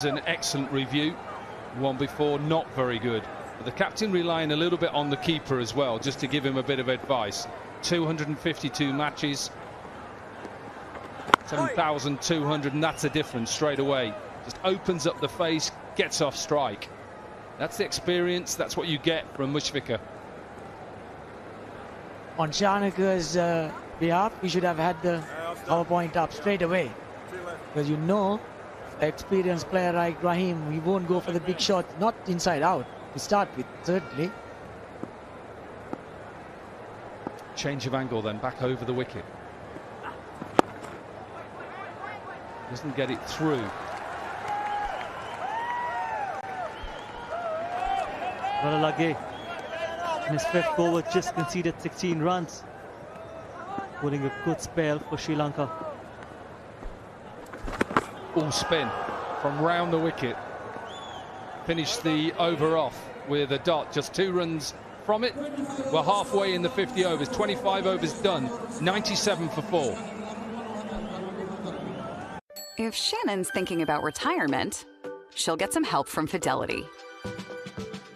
An excellent review. One before, not very good. But the captain relying a little bit on the keeper as well, just to give him a bit of advice. 252 matches, 7,200, and that's a difference straight away. Just opens up the face, gets off strike. That's the experience, that's what you get from Mushfiqur. On Shanaka's behalf, he should have had the power point up straight away. Because you know, experienced player like Rahim, he won't go for the big shot, not inside out to start with, certainly. Change of angle then, back over the wicket. Doesn't get it through. Lage in his fifth over just conceded 16 runs, putting a good spell for Sri Lanka. All spin from round the wicket. Finished the over off with a dot, just 2 runs from it. We're halfway in the 50 overs, 25 overs done, 97 for 4. If Shannon's thinking about retirement, she'll get some help from Fidelity.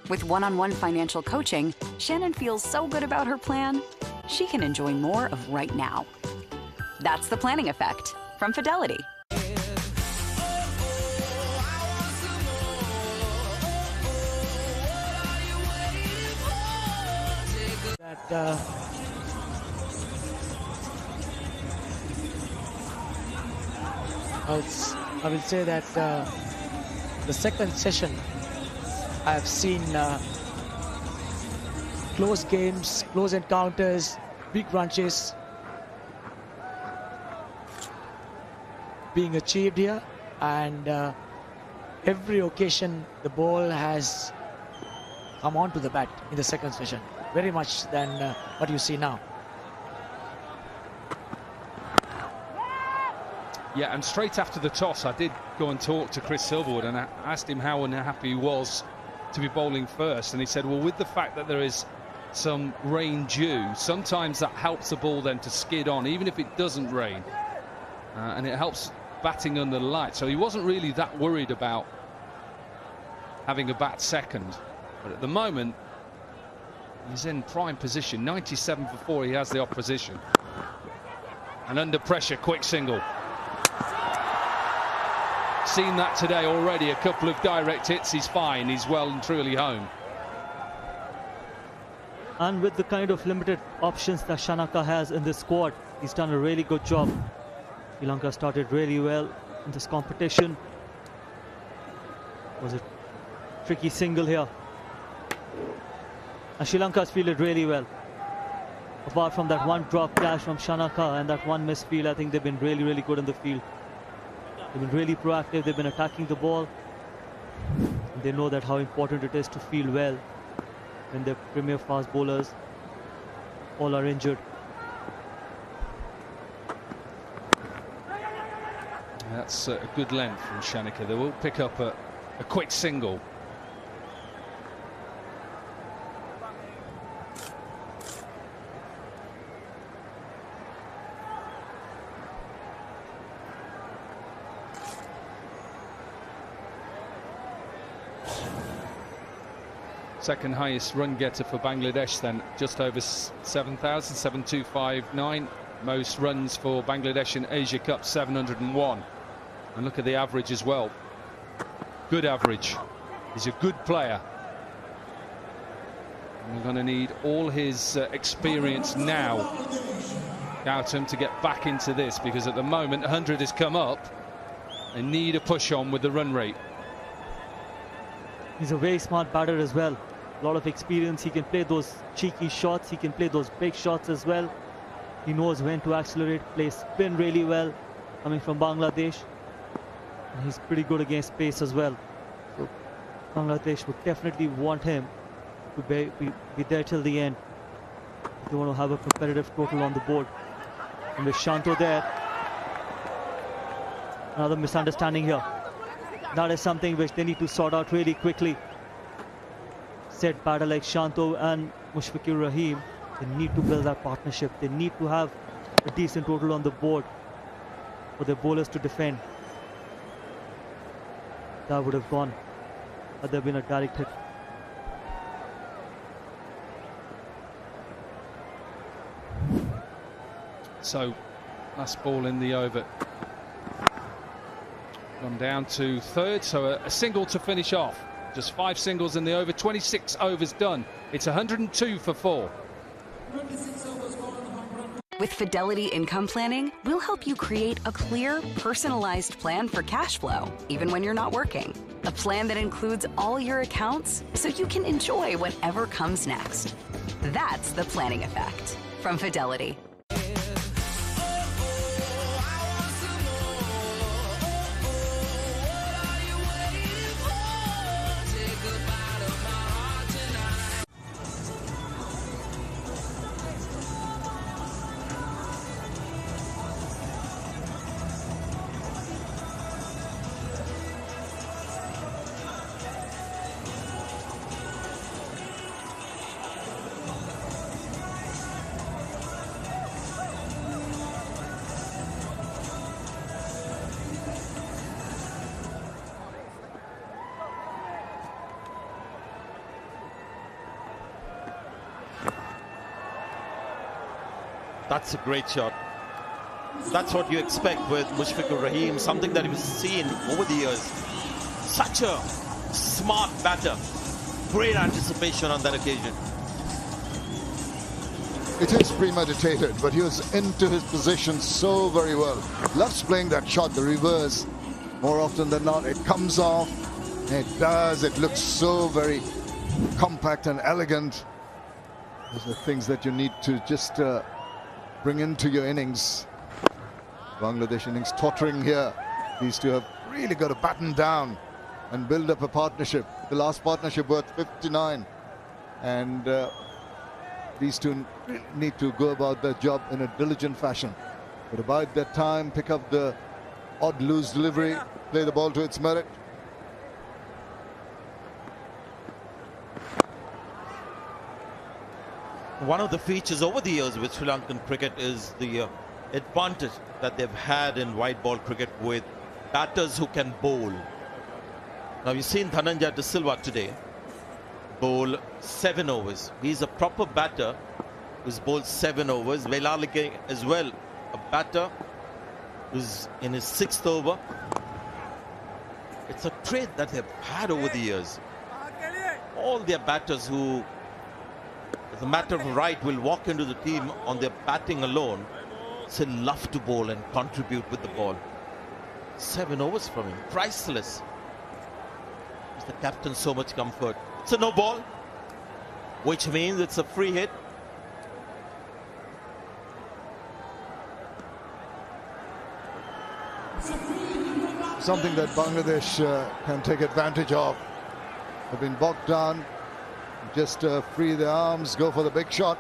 With one-on-one financial coaching, Shannon feels so good about her plan, she can enjoy more of right now. That's the planning effect from Fidelity. I will say that the second session I have seen close games, close encounters, big ranches being achieved here, and every occasion the ball has come onto the bat in the second session, very much than what you see now. Yeah, and straight after the toss, I did go and talk to Chris Silverwood, and I asked him how unhappy he was to be bowling first, and he said, well, with the fact that there is some rain due, sometimes that helps the ball then to skid on, even if it doesn't rain, and it helps batting under the light. So he wasn't really that worried about having a bat second, but at the moment he's in prime position. 97 for 4, he has the opposition, and under pressure, quick single. Seen that today already, a couple of direct hits. He's fine, he's well and truly home. And with the kind of limited options that Shanaka has in this squad, he's done a really good job. Sri Lanka started really well in this competition. Was a tricky single here, and Sri Lanka's fielded really well. Apart from that one drop clash from Shanaka and that one misfield, I think they've been really good in the field. They've been really proactive, they've been attacking the ball. And they know that how important it is to field well when their premier fast bowlers all are injured. That's a good length from Shanaka. They will pick up a quick single. Second highest run getter for Bangladesh then, just over 7,000, 7,259. Most runs for Bangladesh in Asia Cup, 701. And look at the average as well. Good average. He's a good player. And we're going to need all his experience now, Gautam, to get back into this, because at the moment 100 has come up. They need a push on with the run rate. He's a very smart batter as well. A lot of experience. He can play those cheeky shots. He can play those big shots as well. He knows when to accelerate, play spin really well, coming from Bangladesh. And he's pretty good against pace as well. So Bangladesh would definitely want him to be there till the end. They want to have a competitive total on the board. And with Shanto there, another misunderstanding here. That is something which they need to sort out really quickly. Set batter like Shanto and Mushfiqur Rahim, they need to build that partnership. They need to have a decent total on the board for their bowlers to defend. that would have gone. Had there been a direct hit. So, last ball in the over. Gone down to third, so a single to finish off. Just 5 singles in the over, 26 overs done. It's 102 for 4. With Fidelity Income Planning, we'll help you create a clear, personalized plan for cash flow, even when you're not working. A plan that includes all your accounts so you can enjoy whatever comes next. That's the planning effect from Fidelity. That's a great shot. That's what you expect with Mushfiqur Rahim, something that we've seen over the years. Such a smart batter. Great anticipation on that occasion. It is premeditated, but he was into his position so very well. Loves playing that shot, the reverse. More often than not, it comes off. It does. It looks so very compact and elegant. Those are things that you need to just bring into your innings. Bangladesh innings tottering here. These two have really got to batten down and build up a partnership. The last partnership worth 59. And these two need to go about their job in a diligent fashion. But about that time, pick up the odd loose delivery, play the ball to its merit. One of the features over the years with Sri Lankan cricket is the advantage that they've had in white ball cricket with batters who can bowl. Now you've seen Dhananjaya De Silva today bowl 7 overs. He's a proper batter who's bowled 7 overs. Velalike as well, a batter who's in his 6th over. It's a trait that they've had over the years. All their batters who, as a matter of right, will walk into the team on their batting alone, still love to bowl and contribute with the ball. 7 overs from him, priceless. Gives the captain so much comfort. It's a no ball, which means it's a free hit. Something that Bangladesh can take advantage of. They've been bogged down. Just free the arms, go for the big shot,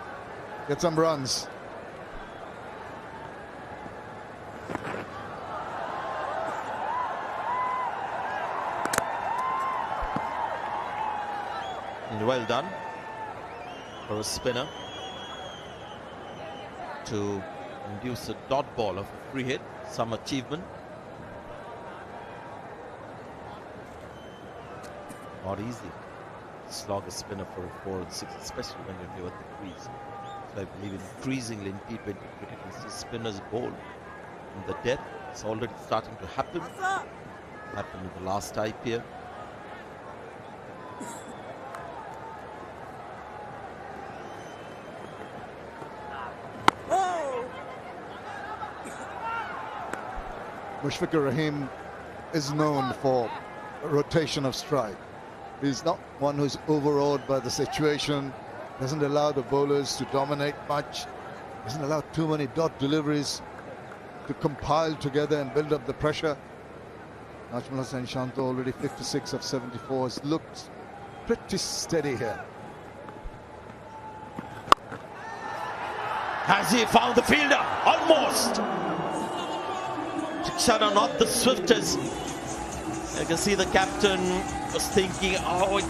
get some runs. And well done for a spinner to induce a dot ball of a free hit. Some achievement. Not easy. Slog a spinner for a 4 and 6, especially when you're near the crease. So I believe increasingly in T20 cricket, you see spinners bowl in the death. It's already starting to happen. Happened in the last IPL. Mushfiqur Rahim is known for a rotation of strike. He's not one who's overawed by the situation, doesn't allow the bowlers to dominate much, doesn't allow too many dot deliveries to compile together and build up the pressure. Najmul Hussain Shanto already 56 of 74, has looked pretty steady here. Has he found the fielder? Almost! Shara not the swiftest. You can see the captain was thinking, oh,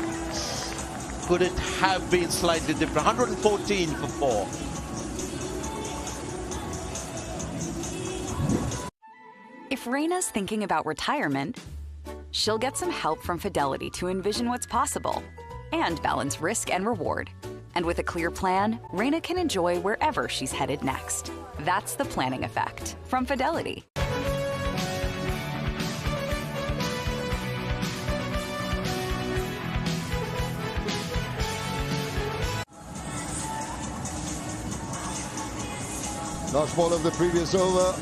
could it have been slightly different? 114 for 4. If Raina's thinking about retirement, she'll get some help from Fidelity to envision what's possible and balance risk and reward. And with a clear plan, Reina can enjoy wherever she's headed next. That's the planning effect from Fidelity. Last ball of the previous over.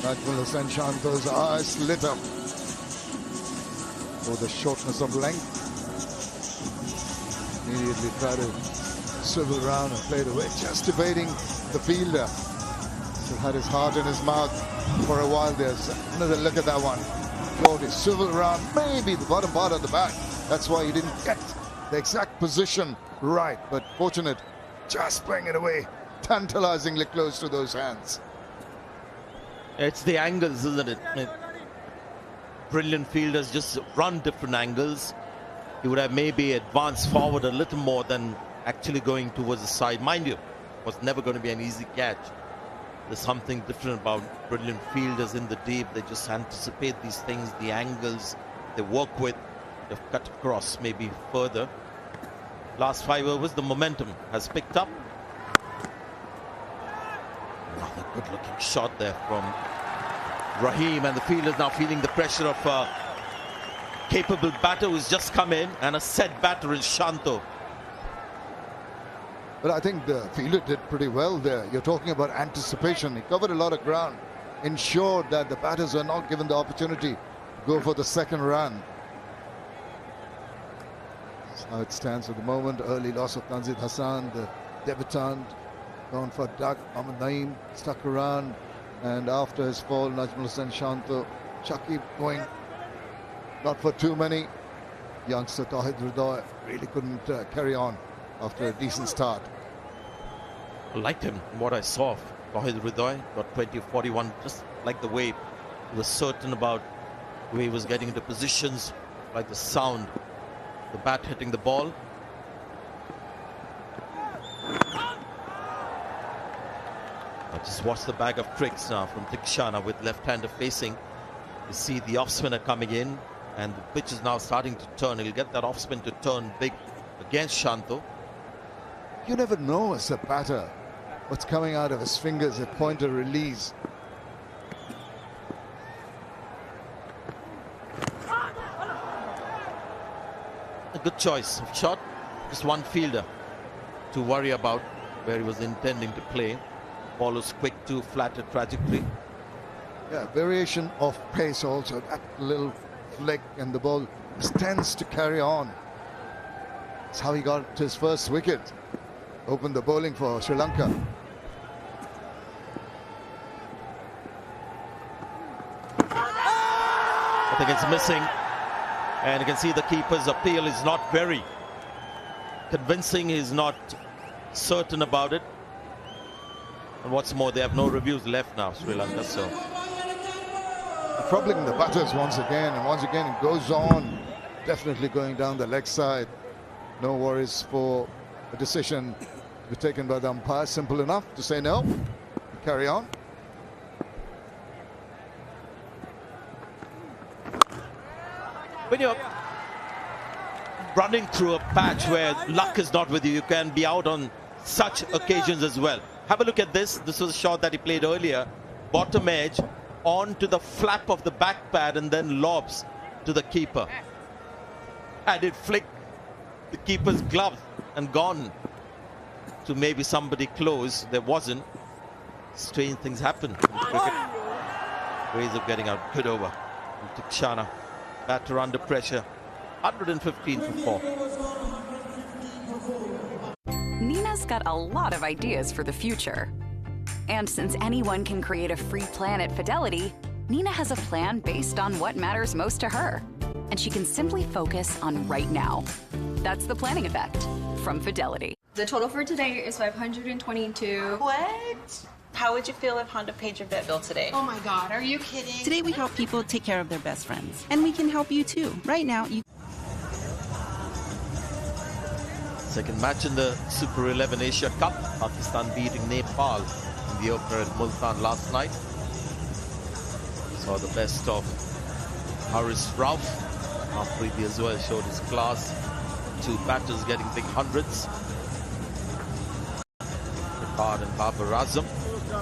Najmul Hussain Shanto's eyes lit up for the shortness of length. Immediately tried to swivel around and play it away, just evading the fielder. Still had his heart in his mouth for a while there. Another look at that one. Jordy swivel around, maybe the bottom part of the bat. That's why he didn't get the exact position right, but fortunate, just playing it away. Tantalizingly close to those hands. It's the angles, isn't it? Brilliant fielders just run different angles. He would have maybe advanced forward a little more than actually going towards the side. Mind you, it was never going to be an easy catch. There's something different about brilliant fielders in the deep. They just anticipate these things, the angles they work with. They've cut across maybe further. Last 5 overs, the momentum has picked up. Another good-looking shot there from Rahim, and the fielder's now feeling the pressure of a capable batter who's just come in, and a set batter in Shanto. But I think the fielder did pretty well there. You're talking about anticipation. He covered a lot of ground, ensured that the batters were not given the opportunity to go for the second run. That's how it stands at the moment. Early loss of Tanzid Hassan, the debutant. Gone for Doug. Ahmed Naeem stuck around, and after his fall, Najmul Hussain Shanto, Shakib going not for too many. Youngster Tawhid Hridoy really couldn't carry on after a decent start. I liked him, what I saw of Tawhid Hridoy. Got 20-41, just like the way he was certain about the way he was getting into positions, like the sound, the bat hitting the ball. Just watch the bag of tricks now from Tikshana with left-hander facing. You see the off-spinner coming in, and the pitch is now starting to turn. He'll get that off-spin to turn big against Shanto. You never know as a batter what's coming out of his fingers, a pointer release. A good choice of shot. Just one fielder to worry about where he was intending to play. Ball was quick to flatter trajectory. Yeah, variation of pace also. That little flick, and the ball tends to carry on. That's how he got his first wicket. Opened the bowling for Sri Lanka. I think it's missing. And you can see the keeper's appeal is not very convincing. He's not certain about it. And what's more, they have no reviews left now, Sri Lanka. So troubling the batters once again, and once again it goes on. Definitely going down the leg side. No worries for a decision to be taken by the umpire. Simple enough to say no. Carry on. When you're running through a patch where luck is not with you, you can be out on such occasions as well. Have a look at this. This was a shot that he played earlier. Bottom edge onto the flap of the back pad and then lobs to the keeper. And it flicked the keeper's glove and gone to maybe somebody close. There wasn't. Strange things happen in cricket. Ways of getting out. Good over. Tikshana. Batter under pressure. 115 for 4. Nina's got a lot of ideas for the future. And since anyone can create a free plan at Fidelity, Nina has a plan based on what matters most to her. And she can simply focus on right now. That's the planning effect from Fidelity. The total for today is $522. What? How would you feel if Honda paid your vet bill today? Oh my God, are you kidding? Today we help people take care of their best friends. And we can help you too. Right now, you... Second match in the Super 11 Asia Cup. Pakistan beating Nepal in the opener at Multan last night. Saw the best of Haris Rauf Afridi as well showed his class. Two batters getting big hundreds. Ricard and Babar Azam. I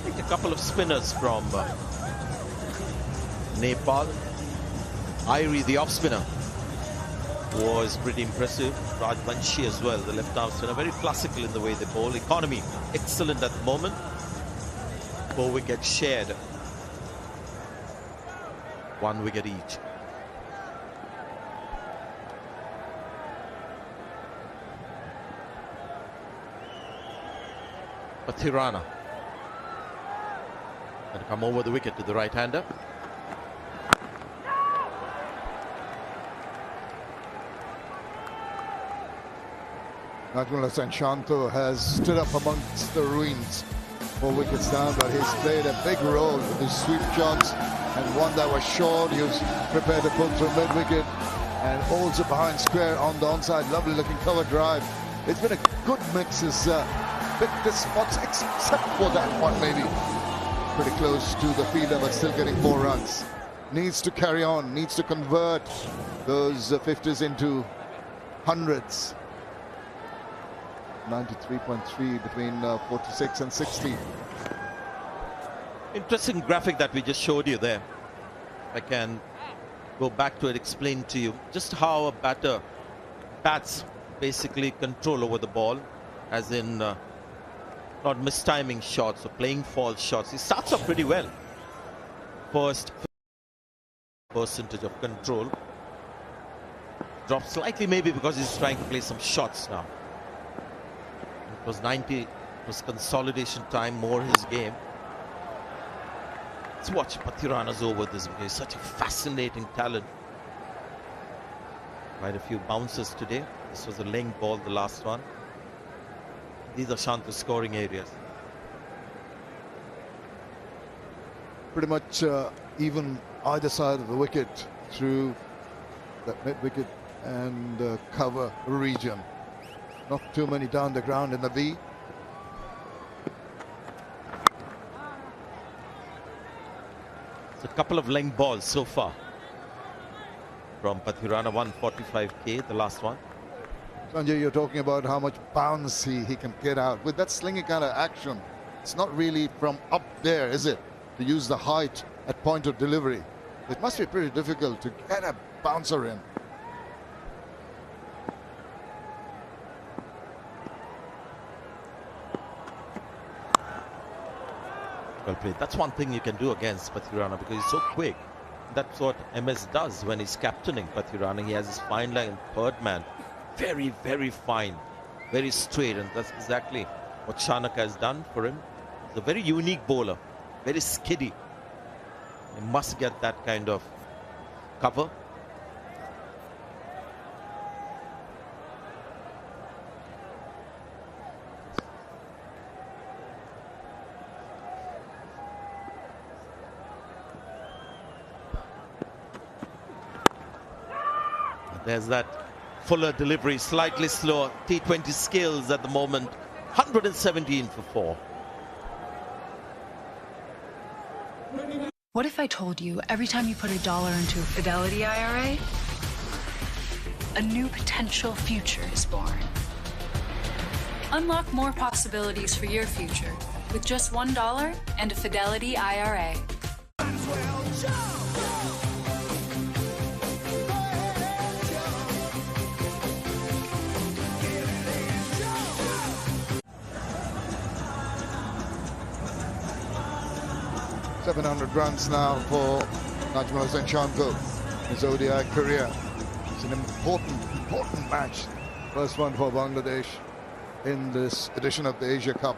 think a couple of spinners from Nepal. Irie, the off spinner, was pretty impressive. Rajvanshi as well, the left arm spinner, very classical in the way they bowl. Economy excellent at the moment. 4 wickets shared, 1 wicket each. Pathirana going to come over the wicket to the right-hander. Najmul Hossain Shanto has stood up amongst the ruins, 4 wickets down, but he's played a big role with his sweep shots, and one that was short. He was prepared to pull through mid-wicket and holds it behind square on the onside. Lovely looking cover drive. It's been a good mix. He's picked the spots except for that one, maybe pretty close to the fielder, but still getting 4 runs. Needs to carry on, needs to convert those 50s into hundreds. 93.3 between 46 and 60. Interesting graphic that we just showed you there. I can go back to it, explain to you just how a batter bats basically control over the ball, as in not mistiming shots or playing false shots. He starts off pretty well. First percentage of control drops slightly, maybe because he's trying to play some shots now. It was 90, it was consolidation time, more his game. Let's watch Pathirana's over this because he's such a fascinating talent. Quite a few bounces today. This was a Lank ball, the last one. These are Shanta's scoring areas. Pretty much even either side of the wicket through that mid-wicket and cover region. Not too many down the ground in the V. It's a couple of Lank balls so far from Pathirana. 145k, the last one. Sanjay, you're talking about how much bounce he can get out. With that slinging kind of action, it's not really from up there, is it? To use the height at point of delivery. It must be pretty difficult to get a bouncer in. Well played. That's one thing you can do against Pathirana because he's so quick. That's what MS does when he's captaining Pathirana. He has his fine line, third man. Very, very fine. Very straight. And that's exactly what Shanaka has done for him. He's a very unique bowler. Very skiddy. He must get that kind of cover. There's that fuller delivery, slightly slower. T20 skills at the moment. 117 for 4. What if I told you every time you put $1 into a Fidelity IRA, a new potential future is born? Unlock more possibilities for your future with just $1 and a Fidelity IRA. .700 runs now for Najmul Hossain Shanto, his ODI career. It's an important match. First one for Bangladesh in this edition of the Asia Cup.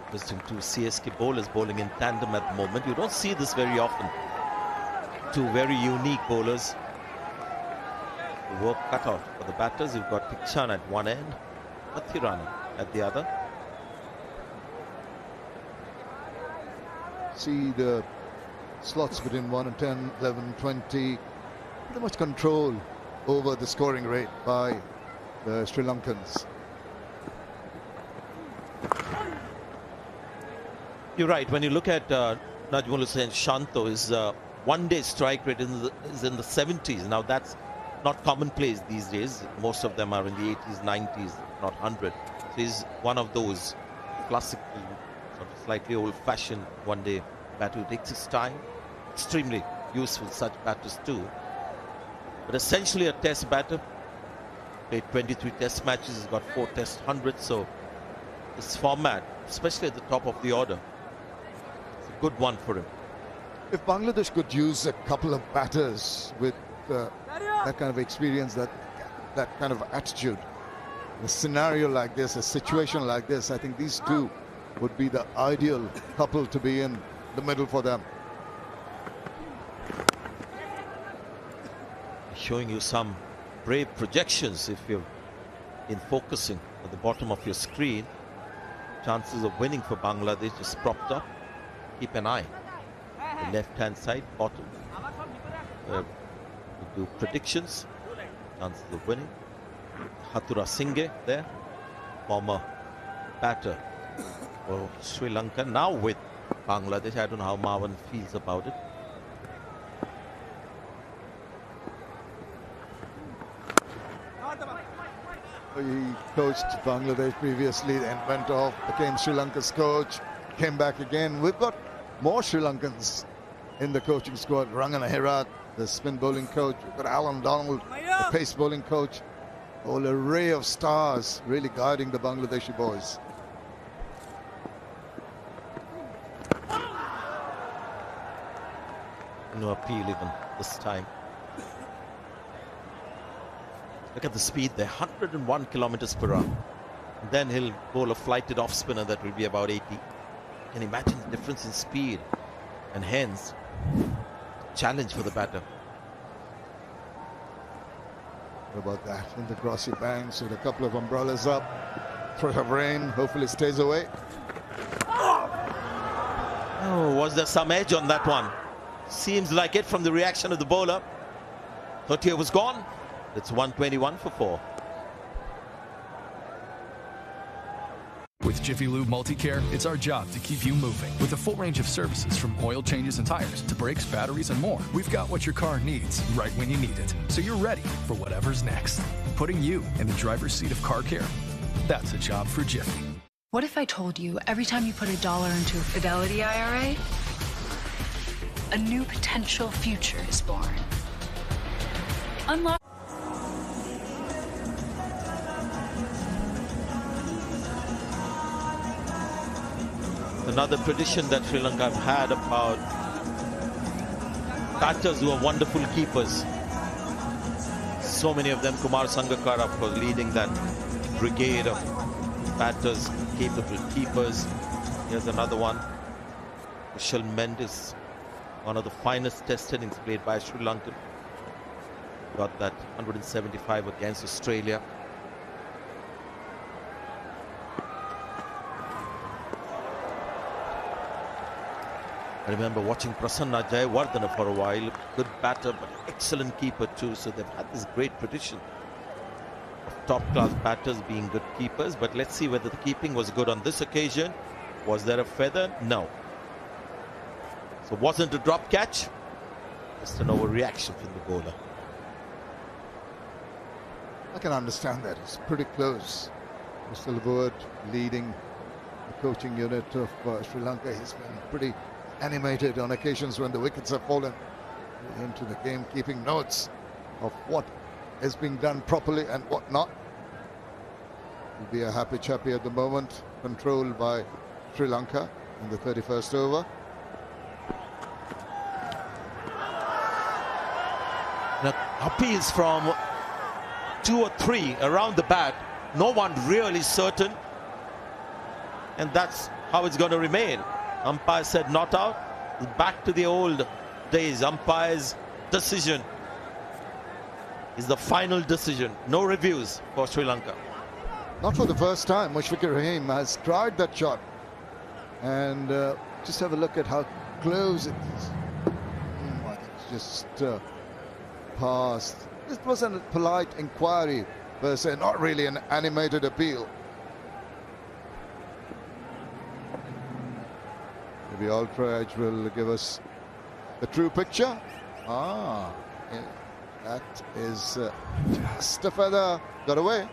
Interesting, two CSK bowlers bowling in tandem at the moment. You don't see this very often. Two very unique bowlers. The work cut out for the batters. You've got Tikchan at one end, Pathirana at the other. See the slots between 1 and 10, 11, 20. Pretty much control over the scoring rate by the Sri Lankans. You're right. When you look at Najmul Hussain Shanto, his one-day strike rate is in the 70s. Now that's not commonplace these days. Most of them are in the 80s, 90s, not 100. So he's one of those classical, sort of slightly old-fashioned one-day batter who takes his time. Extremely useful, such batters too. But essentially a test batter. Played 23 test matches, he's got 4 test hundreds. So this format, especially at the top of the order, it's a good one for him. If Bangladesh could use a couple of batters with that kind of experience, that kind of attitude, a scenario like this, a situation like this, I think these two would be the ideal couple to be in the middle for them. Showing you some brave projections if you're in focusing at the bottom of your screen. Chances of winning for Bangladesh is propped up. Keep an eye. The left-hand side, bottom. We do predictions. Chances of winning. Hathura Singhe there. Former batter for Sri Lanka. Now with Bangladesh. I don't know how Marwan feels about it. He coached Bangladesh previously, then went off, became Sri Lanka's coach, came back again. We've got more Sri Lankans in the coaching squad. Rangana Herat, the spin bowling coach. We've got Alan Donald, the pace bowling coach. Whole array of stars really guiding the Bangladeshi boys. No appeal even this time. Look at the speed there, 101 kilometers per hour. And then he'll bowl a flighted off spinner that will be about 80. Can you imagine the difference in speed? And hence, challenge for the batter. What about that? In the grassy banks with a couple of umbrellas up. Threat of rain, hopefully stays away. Oh, was there some edge on that one? Seems like it from the reaction of the bowler. 30 was gone. It's 121 for 4. With Jiffy Lube Multicare, it's our job to keep you moving. With a full range of services from oil changes and tires to brakes, batteries, and more, we've got what your car needs right when you need it. So you're ready for whatever's next. Putting you in the driver's seat of car care, that's a job for Jiffy. What if I told you every time you put $1 into a Fidelity IRA, a new potential future is born? Unlock. Another tradition that Sri Lanka have had about batters who are wonderful keepers. So many of them, Kumar Sangakkara, of course, leading that brigade of batters, capable keepers. Here's another one. Kushal Mendis, one of the finest test innings played by Sri Lanka. Got that 175 against Australia. I remember watching Prasanna Jayawardena for a while. Good batter, but excellent keeper too. So they've had this great tradition of top-class batters being good keepers. But let's see whether the keeping was good on this occasion. Was there a feather? No. So wasn't a drop catch. Just an overreaction from the bowler. I can understand that. It's pretty close. Mr. Levert leading the coaching unit of Sri Lanka. He's been pretty animated on occasions when the wickets have fallen into the game, keeping notes of what is being done properly and what not. Will be a happy chappy at the moment, controlled by Sri Lanka in the 31st over. Now, appeals from 2 or 3 around the bat. No one really certain. And that's how it's going to remain. Umpire said not out. Back to the old days. Umpire's decision is the final decision. No reviews for Sri Lanka. Not for the first time. Mushfiqur Rahim has tried that shot. And just have a look at how close it is. I think it's just past. This was a polite inquiry per se, not really an animated appeal. Maybe Ultra Edge will give us the true picture. Ah, yeah, that is just a feather. Got away.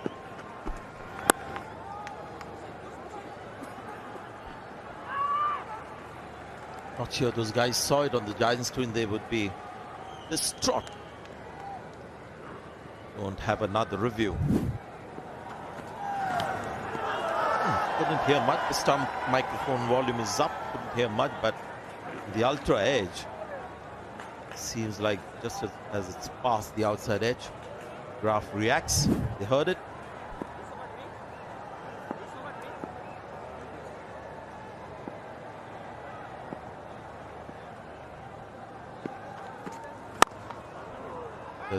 Not sure those guys saw it on the giant screen. They would be distraught. Won't have another review. Couldn't hear much. This time microphone volume is up. Couldn't hear much, but the Ultra Edge seems like just as it's past the outside edge, Graf reacts. They heard it.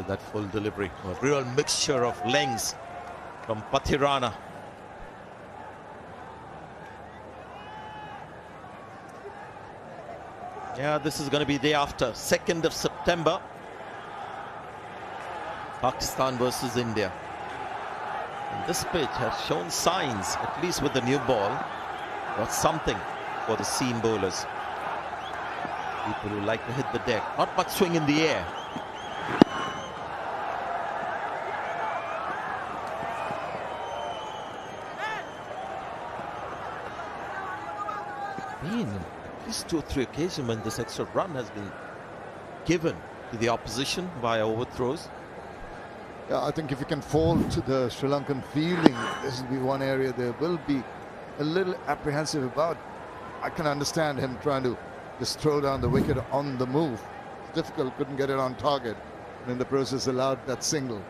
That full delivery, a real mixture of lengths from Pathirana. Yeah, this is going to be day after, 2nd of September. Pakistan versus India. And this pitch has shown signs, at least with the new ball, got something for the seam bowlers. People who like to hit the deck. Not much swing in the air. At least 2 or 3 occasions when this extra run has been given to the opposition via overthrows. Yeah, I think if you can fall to the Sri Lankan fielding, this will be one area they will be a little apprehensive about. I can understand him trying to just throw down the wicket on the move. It's difficult, couldn't get it on target, and in the process allowed that single.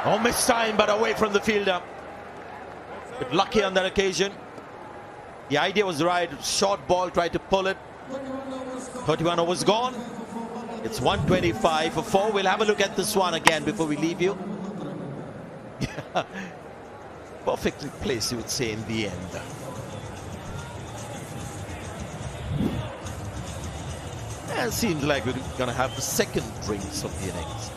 Oh, missed time, but away from the fielder. But lucky on that occasion. The idea was right. Short ball, tried to pull it. 31 overs gone. It's 125 for 4. We'll have a look at this one again before we leave you. Perfectly placed, you would say, in the end. And it seems like we're going to have the second drinks of the innings.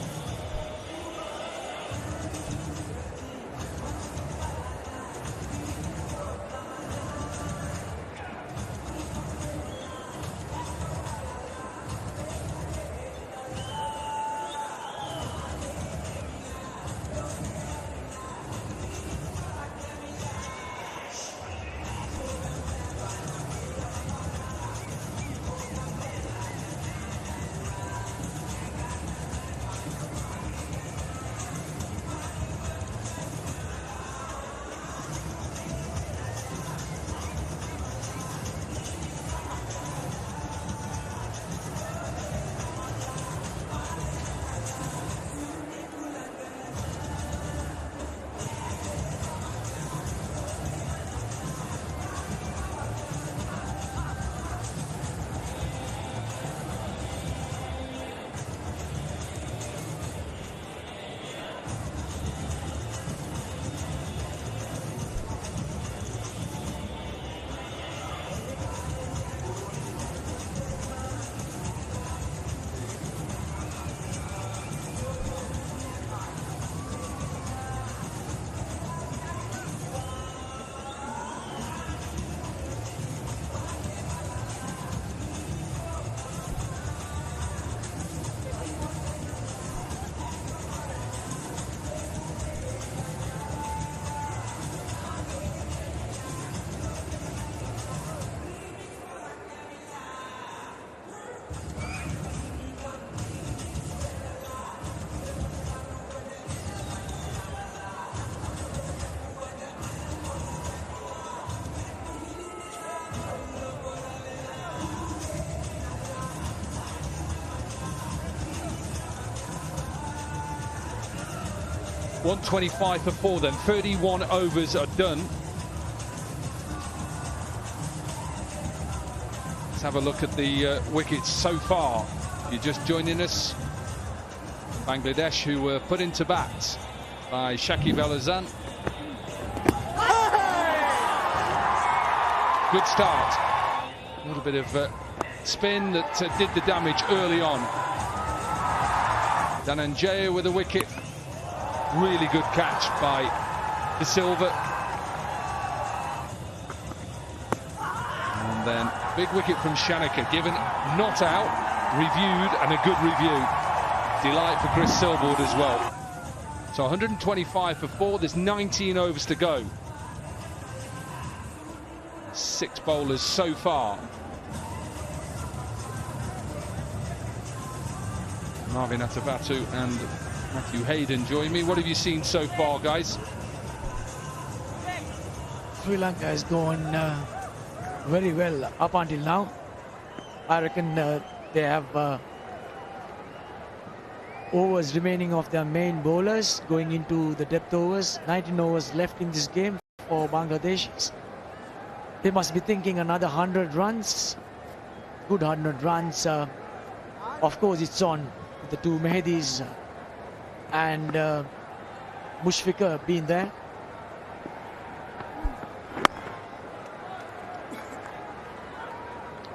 $125 for 4 then. 31 overs are done. Let's have a look at the wickets so far. You're just joining us. Bangladesh, who were put into bat by Shakib Al Hasan. Good start. A little bit of spin that did the damage early on. Dhananjaya with a wicket. Really good catch by De Silva. And then big wicket from Shanaka, given not out, reviewed, and a good review. Delight for Chris Silverwood as well. So 125 for 4, there's 19 overs to go. 6 bowlers so far. Marvin Atavatu and Matthew Hayden join me. What have you seen so far, guys? Sri Lanka has gone very well up until now. I reckon they have overs remaining of their main bowlers going into the depth overs. 19 overs left in this game for Bangladesh. They must be thinking another 100 runs. Good 100 runs. Of course, it's on the 2 Mehedis and Mushfiqur being there.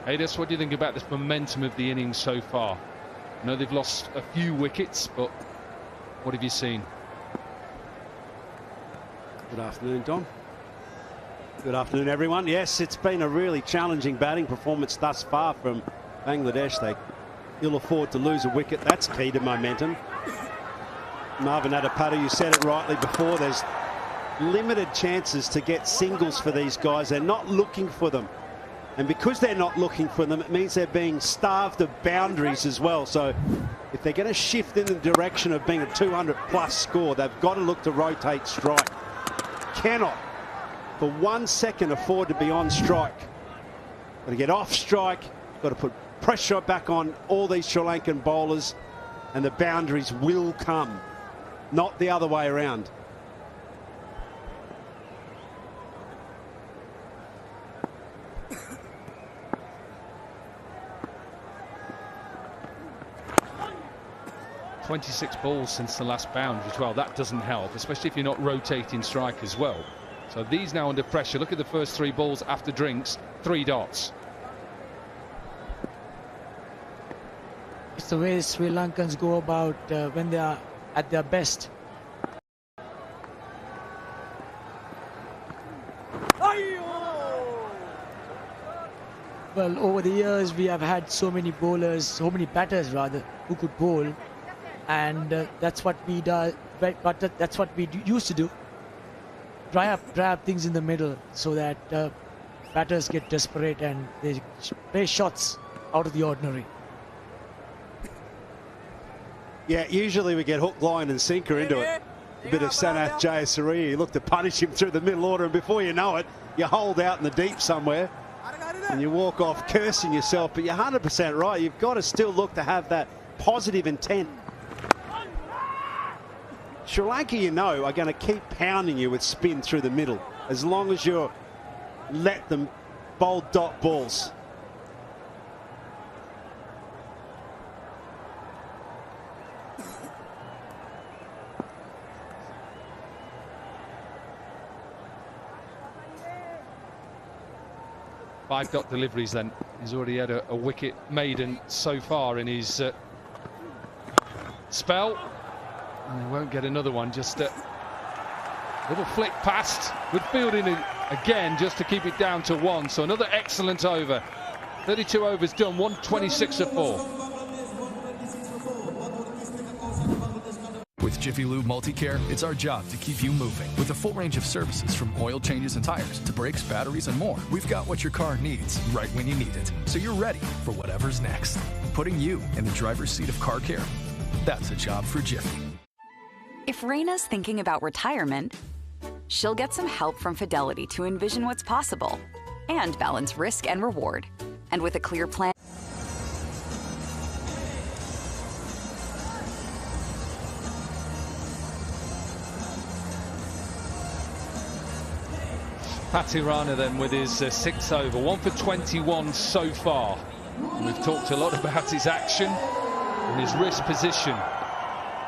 Hades, what do you think about this momentum of the innings so far? I know they've lost a few wickets, but what have you seen? Good afternoon, Dom. Good afternoon, everyone. Yes, it's been a really challenging batting performance thus far from Bangladesh. They ill afford to lose a wicket. That's key to momentum. Marvin Atapatu, you said it rightly before, there's limited chances to get singles for these guys. They're not looking for them. And because they're not looking for them, it means they're being starved of boundaries as well. So if they're going to shift in the direction of being a 200+ score, they've got to look to rotate strike. Cannot, for 1 second, afford to be on strike. Got to get off strike, got to put pressure back on all these Sri Lankan bowlers, and the boundaries will come, not the other way around. .26 balls since the last boundary as well. That doesn't help, especially if you're not rotating strike as well. So these now under pressure. Look at the first 3 balls after drinks, 3 dots. It's the way Sri Lankans go about when they are at their best. Well, over the years we have had so many bowlers, so many batters rather, who could bowl, and that's what we do. But that's what we used to do. Dry up things in the middle so that batters get desperate and they play shots out of the ordinary. Yeah, usually we get hook, line and sinker into it. A bit of Sanath Jayasuriya. You look to punish him through the middle order, and before you know it, you hold out in the deep somewhere and you walk off cursing yourself. But you're 100% right. You've got to still look to have that positive intent. Sri Lanka, you know, are going to keep pounding you with spin through the middle as long as you let them bowl dot balls. Five dot deliveries then. He's already had a wicket maiden so far in his spell. And he won't get another one, just a little flick past. Good fielding again just to keep it down to 1. So another excellent over. 32 overs done, 126 for 4. With Jiffy Lube Multicare, it's our job to keep you moving. With a full range of services from oil changes and tires to brakes, batteries, and more, we've got what your car needs right when you need it. So you're ready for whatever's next. Putting you in the driver's seat of car care, that's a job for Jiffy. If Raina's thinking about retirement, she'll get some help from Fidelity to envision what's possible and balance risk and reward. And with a clear plan. Patirana then with his 6th over, 1 for 21 so far. And we've talked a lot about his action and his wrist position.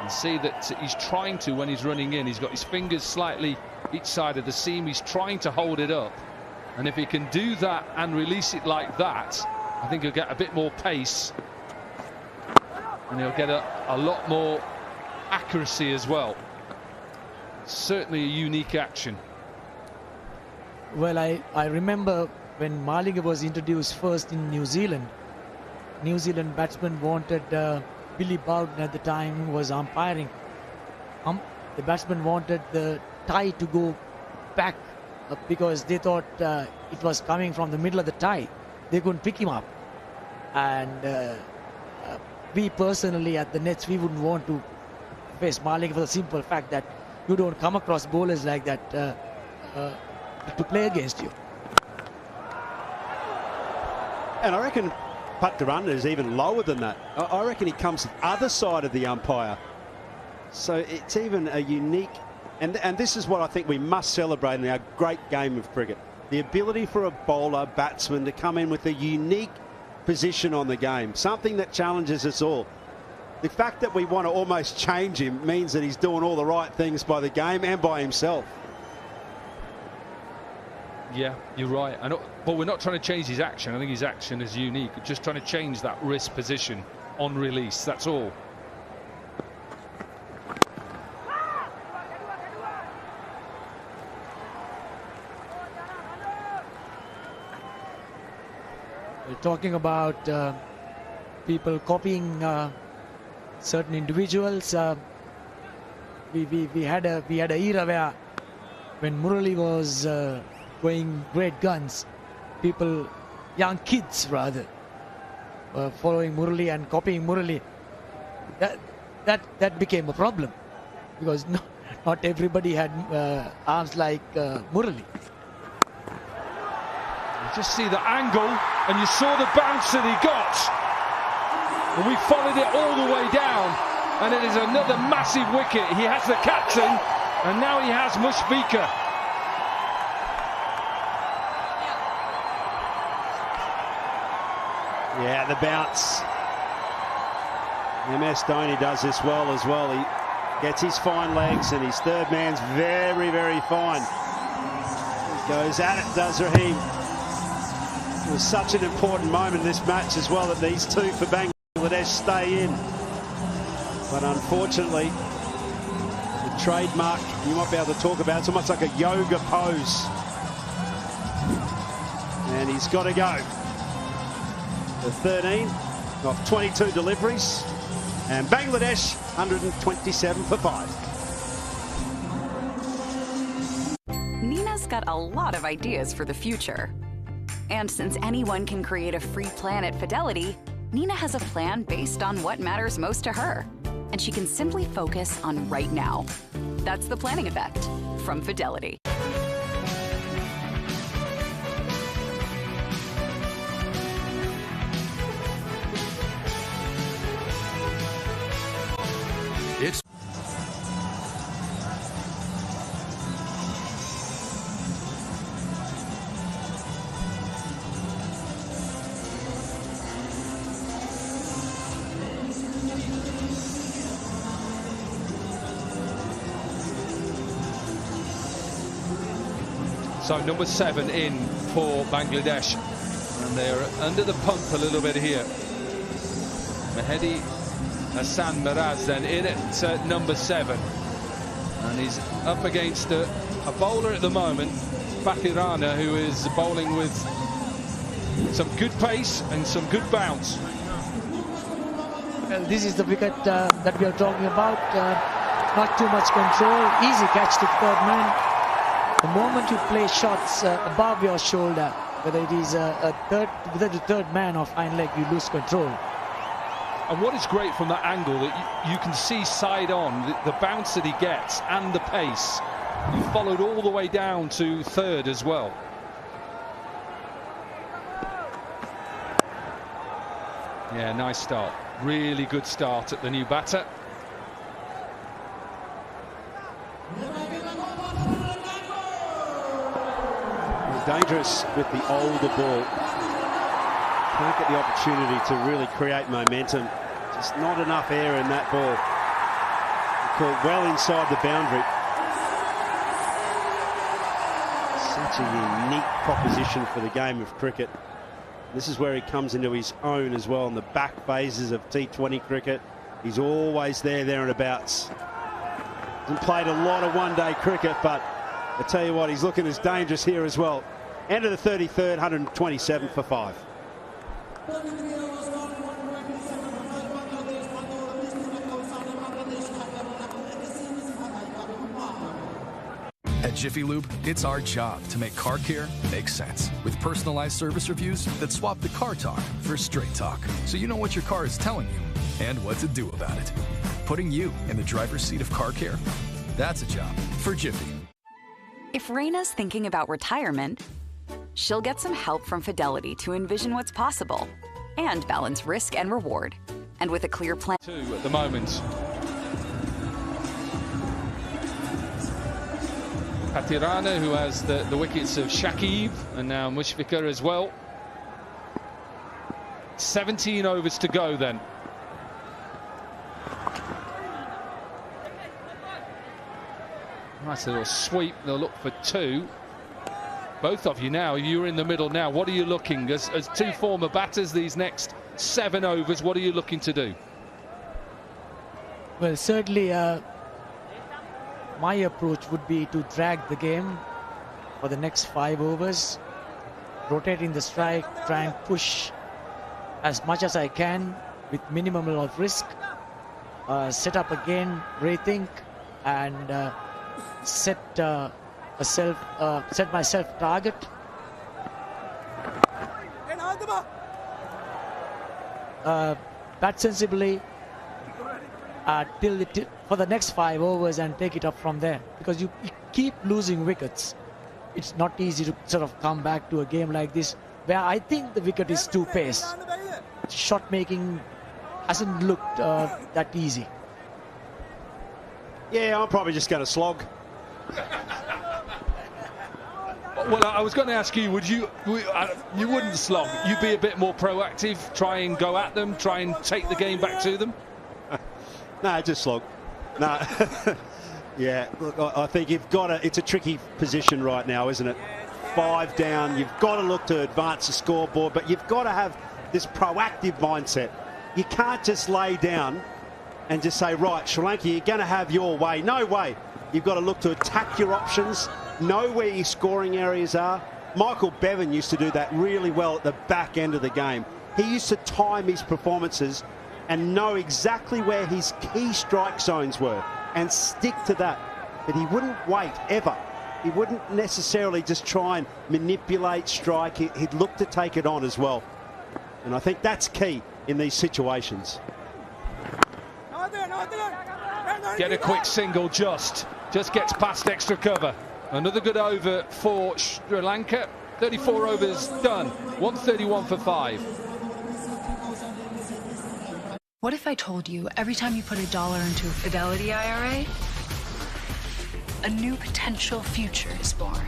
And see that he's trying to, when he's running in, he's got his fingers slightly each side of the seam. He's trying to hold it up. And if he can do that and release it like that, I think he'll get a bit more pace. And he'll get a lot more accuracy as well. Certainly a unique action. Well, I remember when Malinga was introduced first in New Zealand. New Zealand batsman wanted Billy Bowden at the time, who was umpiring. The batsman wanted the tie to go back because they thought it was coming from the middle of the tie. They couldn't pick him up. And we personally at the nets, we wouldn't want to face Malinga for the simple fact that you don't come across bowlers like that to play against you. And I reckon putt to under is even lower than that. I reckon he comes to the other side of the umpire. So it's even a unique, and this is what I think we must celebrate in our great game of cricket. The ability for a bowler, batsman to come in with a unique position on the game. Something that challenges us all. The fact that we want to almost change him means that he's doing all the right things by the game and by himself. Yeah, you're right. But we're not trying to change his action. I think his action is unique. We're just trying to change that wrist position on release. That's all. We're talking about people copying certain individuals. We had a era where when Murali was going great guns, people, young kids rather, were following Murali and copying Murali. That became a problem because not everybody had arms like Murali. You just see the angle, and you saw the bounce that he got. And we followed it all the way down, and it is another massive wicket. He has the captain, and now he has Mushfiqur. Yeah, the bounce. MS Dhoni does this well as well. He gets his fine legs, and his third man's very, very fine. He goes at it, does Rahim. It was such an important moment in this match as well that these two for Bangladesh stay in. But unfortunately, the trademark you might be able to talk about, it's almost like a yoga pose. And he's got to go. The 13 off 22 deliveries. And Bangladesh 127 for 5. Nina's got a lot of ideas for the future. And since anyone can create a free plan at Fidelity, Nina has a plan based on what matters most to her. And she can simply focus on right now. That's the planning effect from Fidelity. It's So number 7 in for Bangladesh, and they're under the pump a little bit here. Mehdi Hassan Miraz then in at number 7, and he's up against a bowler at the moment, Bakirana, who is bowling with some good pace and some good bounce. Well, this is the wicket that we are talking about. Not too much control, easy catch to third man. The moment you play shots above your shoulder, whether it is whether the third man or fine leg, you lose control. And what is great from that angle, that you can see side on, the bounce that he gets and the pace. He followed all the way down to third as well. Yeah, nice start. Really good start at the new batter. Dangerous with the older ball. Can't get the opportunity to really create momentum. Just not enough air in that ball. Caught well inside the boundary. Such such a unique proposition for the game of cricket. This is where he comes into his own as well in the back phases of T20 cricket. He's always there and abouts. Hasn't played a lot of one-day cricket, but I tell you what, he's looking as dangerous here as well. End of the 33rd, 127 for 5. At Jiffy Lube, it's our job to make car care make sense. With personalized service reviews that swap the car talk for straight talk, so you know what your car is telling you and what to do about it. Putting you in the driver's seat of car care, that's a job for Jiffy. If Raina's thinking about retirement, she'll get some help from Fidelity to envision what's possible and balance risk and reward. And with a clear plan. 2 at the moment. Patirana, who has the wickets of Shakib and now Mushfiqur as well. 17 overs to go then. Nice little sweep. They'll look for 2. Both of you now, you're in the middle now. What are you looking as 2 former batters these next 7 overs? What are you looking to do? Well, certainly my approach would be to drag the game for the next 5 overs, rotating the strike, try and push as much as I can with minimum of risk, set up again, rethink, and set myself target. Bat sensibly for the next 5 overs and take it up from there, because you keep losing wickets. It's not easy to sort of come back to a game like this where I think the wicket is too paced. Shot making hasn't looked that easy. Yeah, I'm probably just going to slog. Well, I was going to ask you, you wouldn't slog. You'd be a bit more proactive, try and go at them, try and take the game back to them? No, just slog. No. Yeah, look, I think you've got to, it's a tricky position right now, isn't it? 5 down, you've got to look to advance the scoreboard, but you've got to have this proactive mindset. You can't just lay down and just say, right, Sri Lanka, you're going to have your way. No way. You've got to look to attack your options, know where your scoring areas are. Michael Bevan used to do that really well at the back end of the game. He used to time his performances and know exactly where his key strike zones were and stick to that. But he wouldn't wait, ever. He wouldn't necessarily just try and manipulate strike. He'd look to take it on as well. And I think that's key in these situations. Get a quick single, just gets past extra cover. Another good over for Sri Lanka. 34 overs done. 131 for 5. What if I told you every time you put $1 into a Fidelity IRA, a new potential future is born?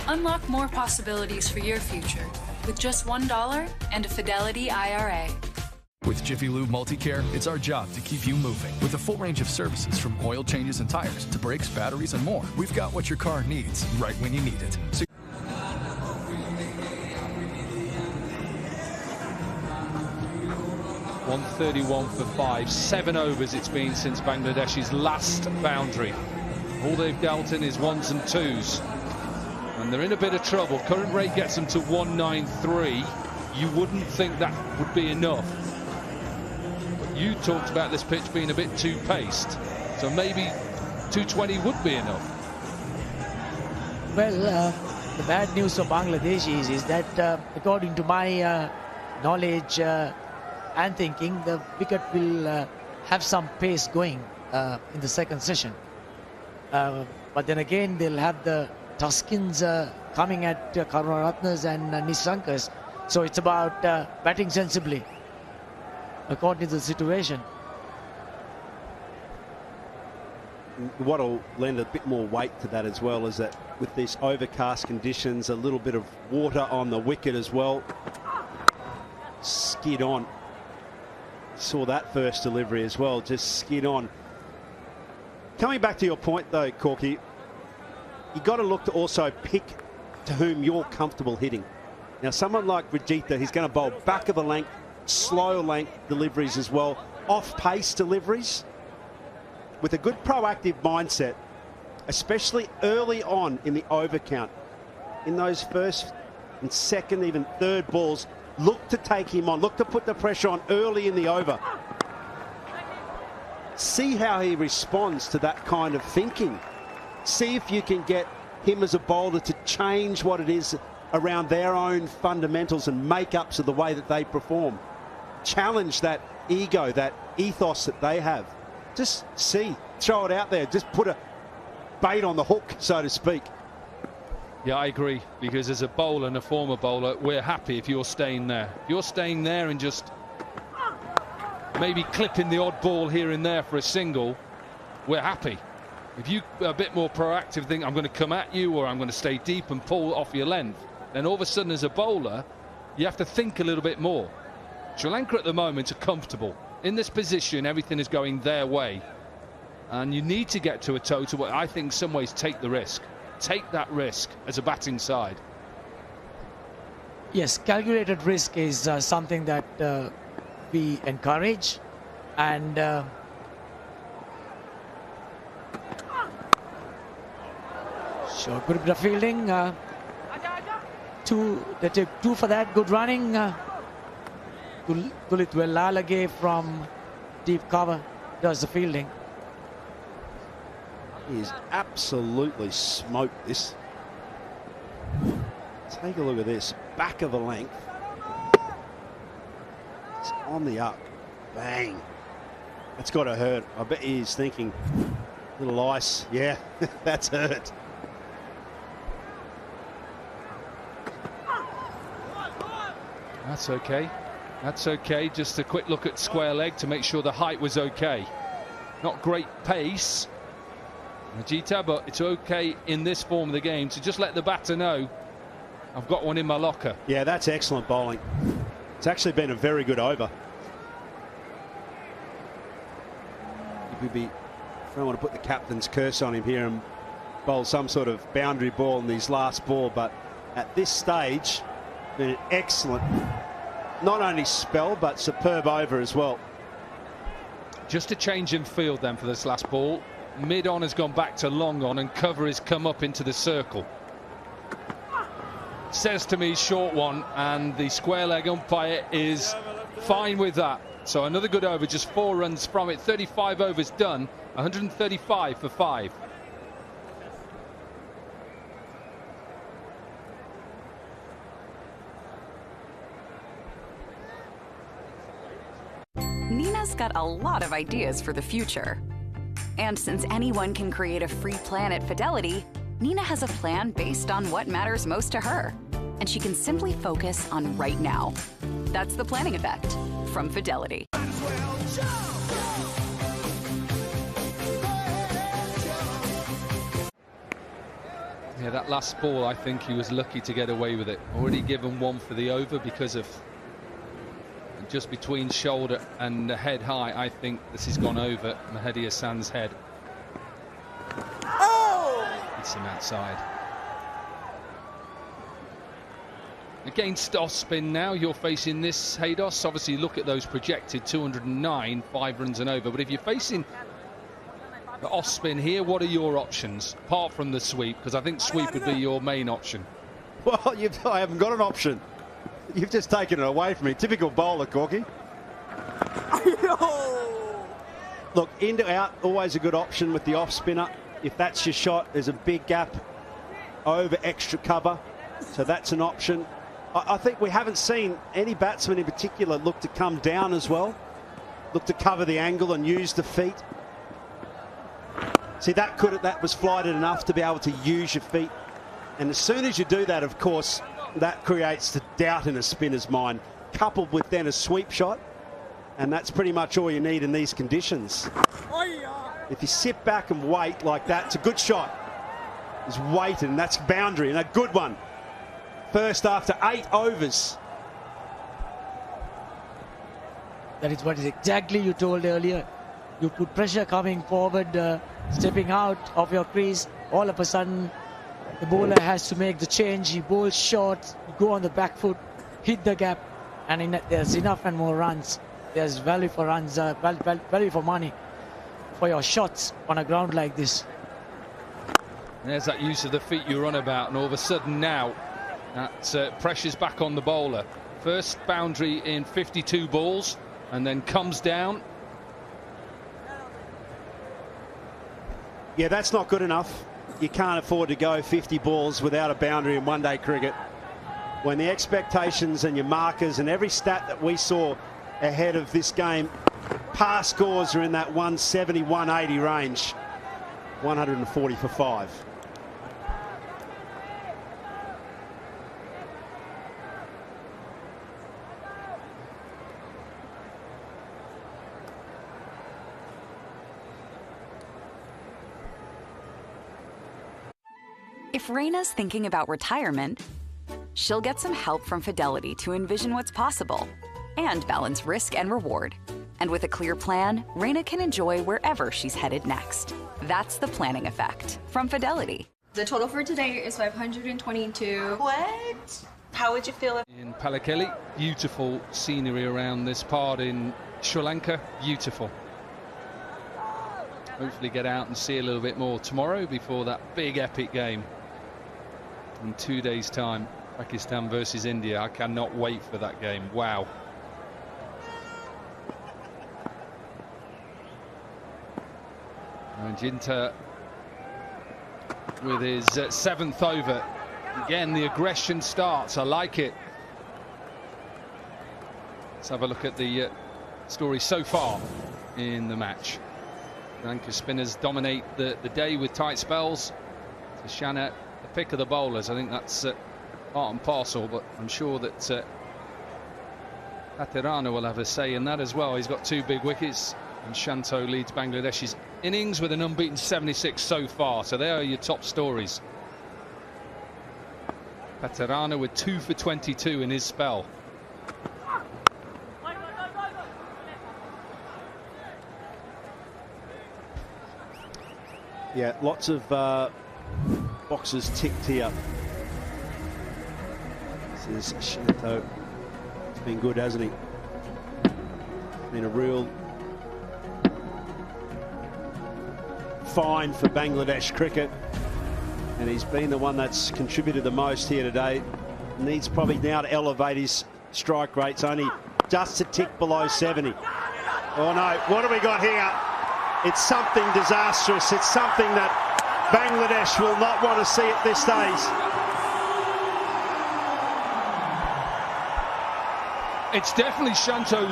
Unlock more possibilities for your future with just $1 and a Fidelity IRA. With Jiffy Lube Multicare, it's our job to keep you moving. With a full range of services from oil changes and tires to brakes, batteries, and more, we've got what your car needs right when you need it. So 131 for 5. 7 overs it's been since Bangladesh's last boundary. All they've dealt in is 1s and 2s. And they're in a bit of trouble. Current rate gets them to 193. You wouldn't think that would be enough. But you talked about this pitch being a bit too paced. So maybe 220 would be enough. Well, the bad news for Bangladeshis is that according to my knowledge and thinking, the wicket will have some pace going in the second session. But then again, they'll have the Tuskins coming at Karunaratnes and Nishankas. So it's about batting sensibly, according to the situation. What will lend a bit more weight to that as well is that with these overcast conditions, a little bit of water on the wicket as well. Skid on. Saw that first delivery as well, just skid on. Coming back to your point though, Corky, you got to look to also pick to whom you're comfortable hitting. Now, someone like Rajitha, he's going to bowl back of the length, slow length deliveries as well, off-pace deliveries, with a good proactive mindset, especially early on in the over count. In those first and second, even third balls, look to take him on, look to put the pressure on early in the over. See how he responds to that kind of thinking. See if you can get him as a bowler to change what it is around their own fundamentals and make-ups of the way that they perform. Challenge that ego, that ethos that they have. Just see, throw it out there, just put a bait on the hook, so to speak. Yeah, I agree, because as a bowler and a former bowler, we're happy if you're staying there. If you're staying there and just maybe clipping the odd ball here and there for a single, we're happy. If you are a bit more proactive, think I'm going to come at you or I'm going to stay deep and pull off your length, then all of a sudden as a bowler, you have to think a little bit more. Sri Lanka at the moment are comfortable. In this position, everything is going their way. And you need to get to a total, but I think in some ways take the risk. Take that risk as a batting side. Yes, calculated risk is something that we encourage, and sure, good bit of fielding. They take two for that. Good running. Dulit Wellalage from deep cover does the fielding. He's absolutely smoked this. Take a look at this. Back of the length. It's on the up. Bang. That's got to hurt. I bet he's thinking, little ice. Yeah, that's hurt. That's okay. That's okay. Just a quick look at square leg to make sure the height was okay. Not great pace, Rajitha, but it's okay in this form of the game to just let the batter know I've got one in my locker. Yeah, that's excellent bowling. It's actually been a very good over. I don't want to put the captain's curse on him here and bowl some sort of boundary ball in his last ball, but at this stage, been an excellent, not only spell, but superb over as well. Just a change in field then for this last ball. Mid on has gone back to long on and cover has come up into the circle. Says to me short one, and the square leg umpire is fine with that. So another good over, just 4 runs from it. 35 overs done, 135 for 5. Nina's got a lot of ideas for the future. And since anyone can create a free plan at Fidelity, Nina has a plan based on what matters most to her. And she can simply focus on right now. That's the planning effect from Fidelity. Yeah, that last ball, I think he was lucky to get away with it. Already given one for the over because of just between shoulder and the head high. I think this has gone over Mahdi Hassan's head. It's him outside. Against off spin now, you're facing this Haydos. Obviously, look at those projected 209, 5 runs and over. But if you're facing the off spin here, what are your options apart from the sweep? Because I think sweep would be your main option. Well, I haven't got an option. You've just taken it away from me. Typical bowler, Corky. Look, in to out, always a good option with the off spinner. If that's your shot, there's a big gap over extra cover. So that's an option. I think we haven't seen any batsman in particular look to come down as well. Look to cover the angle and use the feet. See, that was flighted enough to be able to use your feet. And as soon as you do that, of course, that creates the doubt in a spinner's mind, coupled with then a sweep shot. And that's pretty much all you need in these conditions. If you sit back and wait like that, it's a good shot. He's waited, and that's boundary, and a good one. First after 8 overs. That is what is exactly you told earlier. You put pressure coming forward, stepping out of your crease. All of a sudden, the bowler has to make the change. He bowls short, go on the back foot, hit the gap, and there's enough and more runs. There's value for runs, value for money for your shots on a ground like this. There's that use of the feet you run about, and all of a sudden now that pressure's back on the bowler. First boundary in 52 balls, and then comes down. Yeah, that's not good enough. You can't afford to go 50 balls without a boundary in one-day cricket. When the expectations and your markers and every stat that we saw ahead of this game, past scores are in that 170, 180 range. 140 for 5. If Raina's thinking about retirement, she'll get some help from Fidelity to envision what's possible and balance risk and reward. And with a clear plan, Raina can enjoy wherever she's headed next. That's the planning effect from Fidelity. The total for today is 522. What? How would you feel if... In Pallekele, beautiful scenery around this part in Sri Lanka, beautiful. Hopefully get out and see a little bit more tomorrow before that big epic game in 2 days' time. Pakistan versus India. I cannot wait for that game. Wow. And Jinta with his 7th over. Again, the aggression starts. I like it. Let's have a look at the story so far in the match. Lanka spinners dominate the day with tight spells. So Shanna, the pick of the bowlers. I think that's part and parcel, but I'm sure that Patirana will have a say in that as well. He's got 2 big wickets, and Shanto leads Bangladesh's innings with an unbeaten 76 so far. So there are your top stories. Patirana with 2 for 22 in his spell. Yeah, lots of boxes ticked here. This is Shanto. He's been good, hasn't he? Been a real find for Bangladesh cricket, and he's been the one that's contributed the most here today. Needs probably now to elevate his strike rates, only just a tick below 70. Oh no, what have we got here? It's something disastrous. It's something that Bangladesh will not want to see at this stage. It's definitely Shanto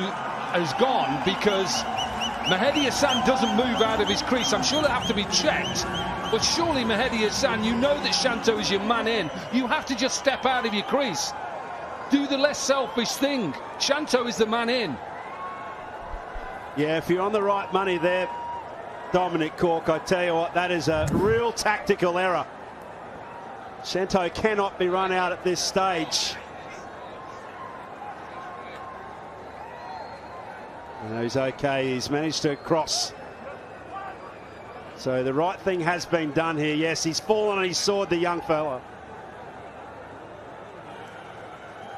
has gone, because Mahedi Hassan doesn't move out of his crease. I'm sure they'll have to be checked, but surely Mahedi Hassan, you know that Shanto is your man in. You have to just step out of your crease. Do the less selfish thing. Shanto is the man in. Yeah, if you're on the right money there, Dominic Cork, I tell you what, that is a real tactical error. Shanto cannot be run out at this stage. No, he's okay. He's managed to cross. So the right thing has been done here. Yes, he's fallen on his sword, the young fella.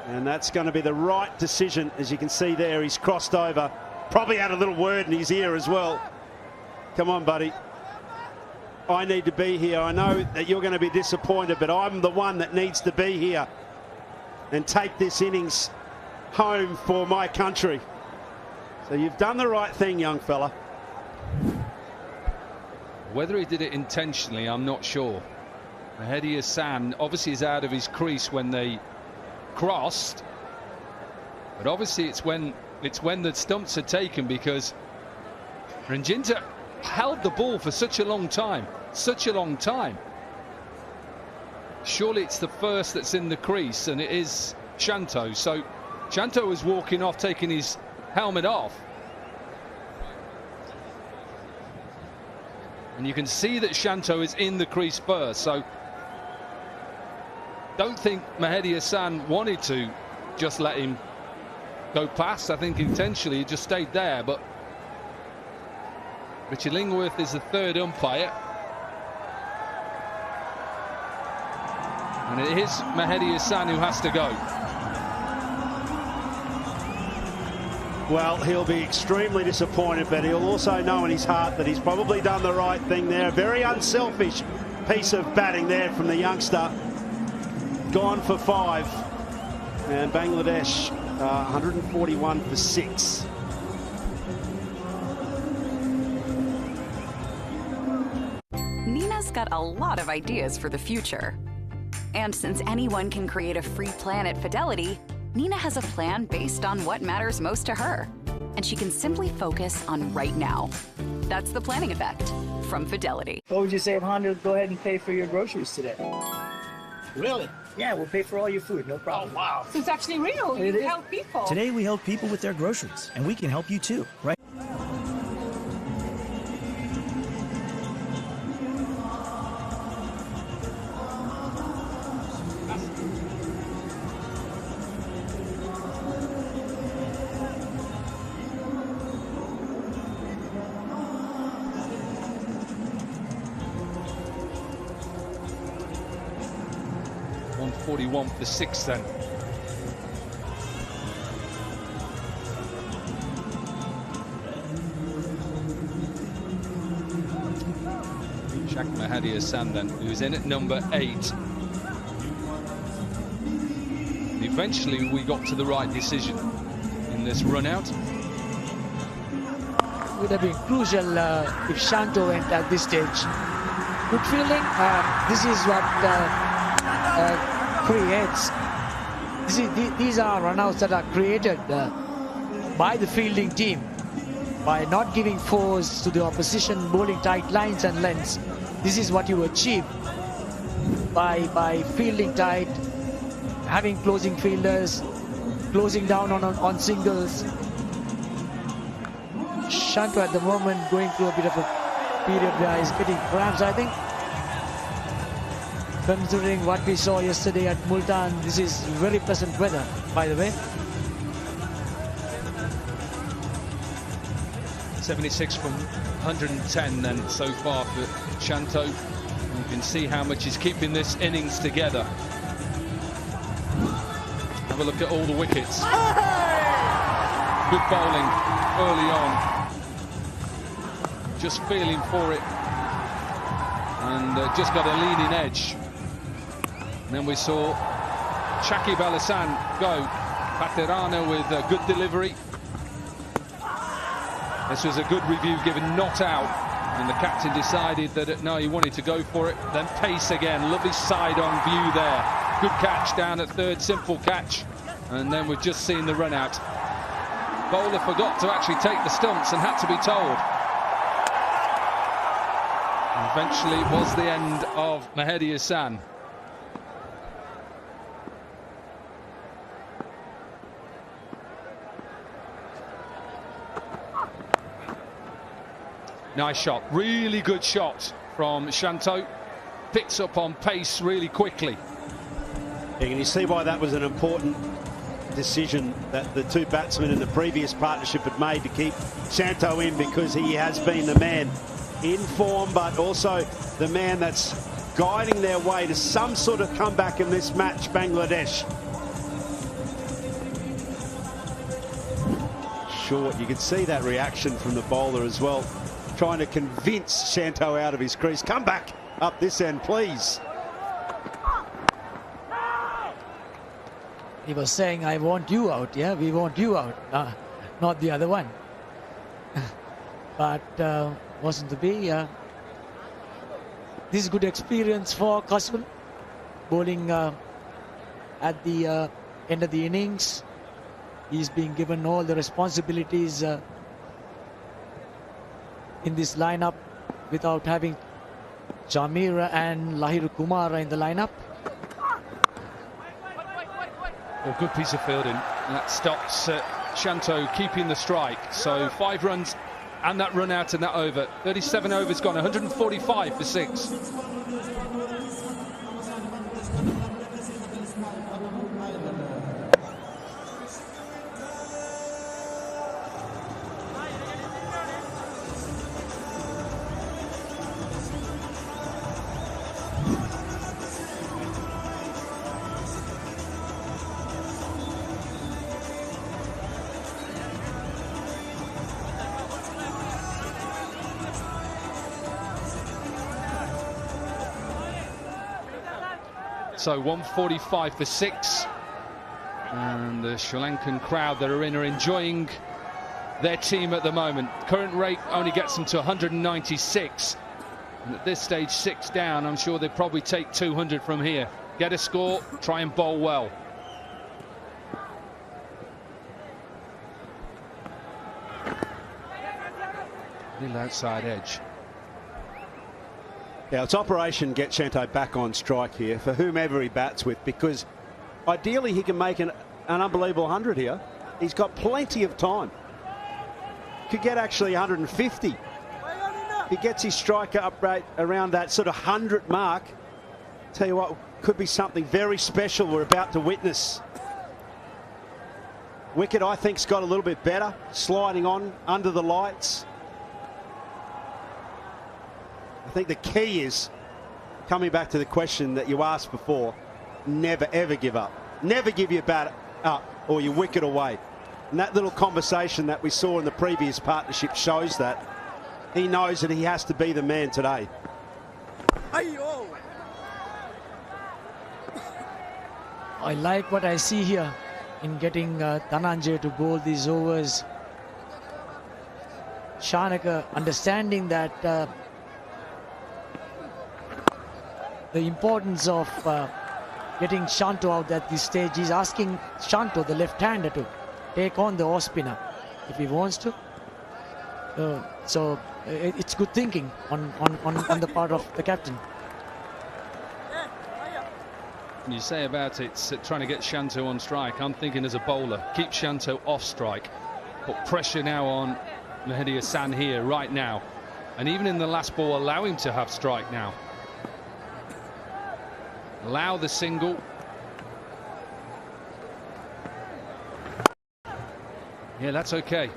And that's going to be the right decision. As you can see there, he's crossed over. Probably had a little word in his ear as well. Come on, buddy. I need to be here. I know that you're going to be disappointed, but I'm the one that needs to be here and take this innings home for my country. So you've done the right thing, young fella. Whether he did it intentionally, I'm not sure. Mahedi Hassan obviously is out of his crease when they crossed, but obviously it's when the stumps are taken, because Ranjinta held the ball for such a long time. Surely it's the first that's in the crease, and it is Shanto. So Shanto is walking off, taking his helmet off, and you can see that Shanto is in the crease first. So don't think Mahedi Hassan wanted to just let him go past. I think intentionally he just stayed there, but Richard Lingworth is the 3rd umpire. And it is Mehdi Hassan who has to go. Well, he'll be extremely disappointed, but he'll also know in his heart that he's probably done the right thing there. A very unselfish piece of batting there from the youngster. Gone for 5. And Bangladesh 141 for 6. Nina's got a lot of ideas for the future. And since anyone can create a free plan at Fidelity, Nina has a plan based on what matters most to her. And she can simply focus on right now. That's the planning effect from Fidelity. What would you say if Honda would go ahead and pay for your groceries today? Really? Yeah, we'll pay for all your food, no problem. Oh, wow. So it's actually real. You help people. Today we help people with their groceries, and we can help you too, right? .41 for 6 then. Shaq Mehdi Hassan then, who's in at number 8. And eventually we got to the right decision in this run out. It would have been crucial if Shanto went at this stage. Good fielding. This is what creates. These are runouts that are created by the fielding team by not giving force to the opposition, bowling tight lines and lengths. This is what you achieve by fielding tight, having closing fielders, closing down on singles. Shanto at the moment going through a bit of a period where he's getting cramps, I think. Considering what we saw yesterday at Multan, this is very pleasant weather, by the way. 76 from 110 then so far for Shanto. You can see how much he's keeping this innings together. Have a look at all the wickets. Good bowling early on. Just feeling for it. And just got a leading edge. And then we saw Shakib Al Hassan go. Paterana with a good delivery. This was a good review given not out. And the captain decided that no, he wanted to go for it. Then pace again. Lovely side on view there. Good catch down at third. Simple catch. And then we've just seen the run out. Bowler forgot to actually take the stumps and had to be told. Eventually it was the end of Mehdi Hassan. Nice shot, really good shot from Shanto. Picks up on pace really quickly. Yeah, can you see why that was an important decision that the two batsmen in the previous partnership had made to keep Shanto in, because he has been the man in form, but also the man that's guiding their way to some sort of comeback in this match, Bangladesh. Short, you can see that reaction from the bowler as well, trying to convince Shanto out of his crease. Come back up this end, please. He was saying, I want you out, yeah, we want you out, not the other one. But wasn't to be. This is good experience for Kasul, bowling at the end of the innings. He's being given all the responsibilities in this lineup without having Jamira and Lahir Kumar in the lineup. Well, good piece of fielding. That stops Shanto keeping the strike. So 5 runs and that run out in that over. 37 overs gone, 145 for 6. So 145 for 6. And the Sri Lankan crowd that are in are enjoying their team at the moment. Current rate only gets them to 196. And at this stage, 6 down. I'm sure they'll probably take 200 from here. Get a score, try and bowl well. Little outside edge. Yeah, it's Operation Get Shanto back on strike here for whomever he bats with, because ideally he can make an unbelievable 100 here. He's got plenty of time. Could get actually 150. If he gets his striker up rate around that sort of 100 mark, tell you what, could be something very special we're about to witness. Wicket, I think, has got a little bit better, sliding on under the lights. I think the key is, coming back to the question that you asked before, never ever give up. Never give your bat up or your wicket away. And that little conversation that we saw in the previous partnership shows that. He knows that he has to be the man today. I like what I see here in getting Dhananjay to bowl these overs. Shanaka understanding that the importance of getting Shanto out at this stage. He's asking Shanto, the left-hander, to take on the off-spinner if he wants to. So it's good thinking on the part of the captain. You say about it, trying to get Shanto on strike. I'm thinking as a bowler, keep Shanto off strike. Put pressure now on Mehdi Hassan here, right now. And even in the last ball, allow him to have strike now. Allow the single. Yeah, that's okay.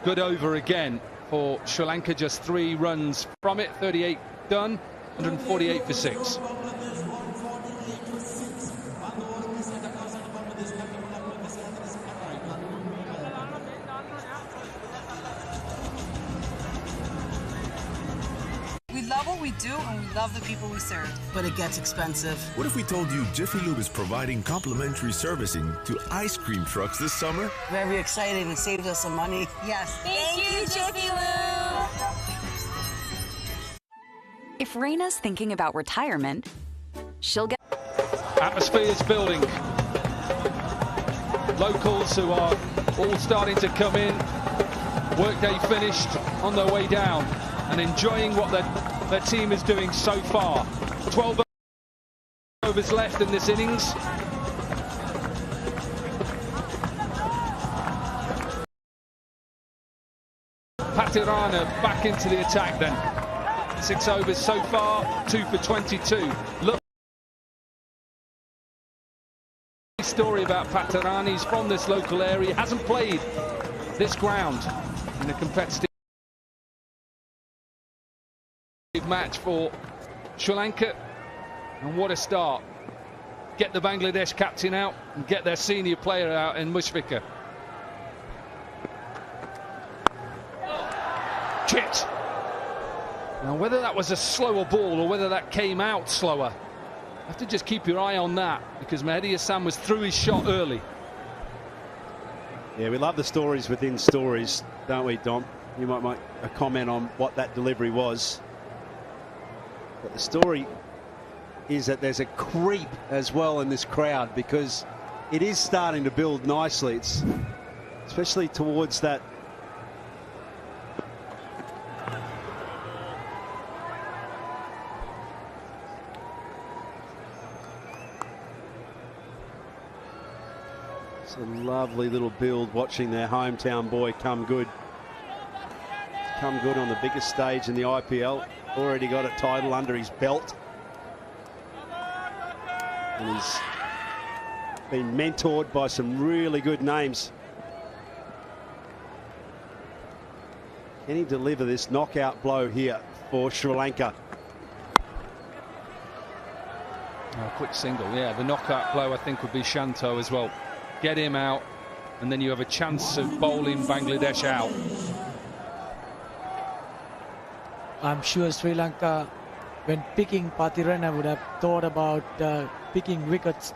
Good over again for Sri Lanka. Just 3 runs from it. 38 done. 148 for 6. We love what we do and we love the people we serve. But it gets expensive. What if we told you Jiffy Lube is providing complimentary servicing to ice cream trucks this summer? Very exciting. It saves us some money. Yes. Thank you, Jiffy Lube. If Reina's thinking about retirement, she'll get... Atmosphere's building. Locals who are all starting to come in. Workday finished, on their way down, and enjoying what their team is doing so far. 12 overs left in this innings. Patirana back into the attack then. 6 overs so far, 2 for 22. Look, story about Patirana. He's from this local area, hasn't played this ground in a competitive match for Sri Lanka. And what a start. Get the Bangladesh captain out and get their senior player out in Mushfiqur. Chit. Now, whether that was a slower ball or whether that came out slower, you have to just keep your eye on that, because Mehdi Hassan was through his shot early. Yeah, we love the stories within stories, don't we, Dom? You might make a comment on what that delivery was. But the story is that there's a creep as well in this crowd, because it is starting to build nicely. It's especially towards that it's a lovely little build, watching their hometown boy come good on the biggest stage in the IPL. Already got a title under his belt. And he's been mentored by some really good names. Can he deliver this knockout blow here for Sri Lanka? Oh, quick single, yeah. The knockout blow, I think, would be Shanto as well. Get him out, and then you have a chance of bowling Bangladesh out. I'm sure Sri Lanka when picking, Pathirana would have thought about picking wickets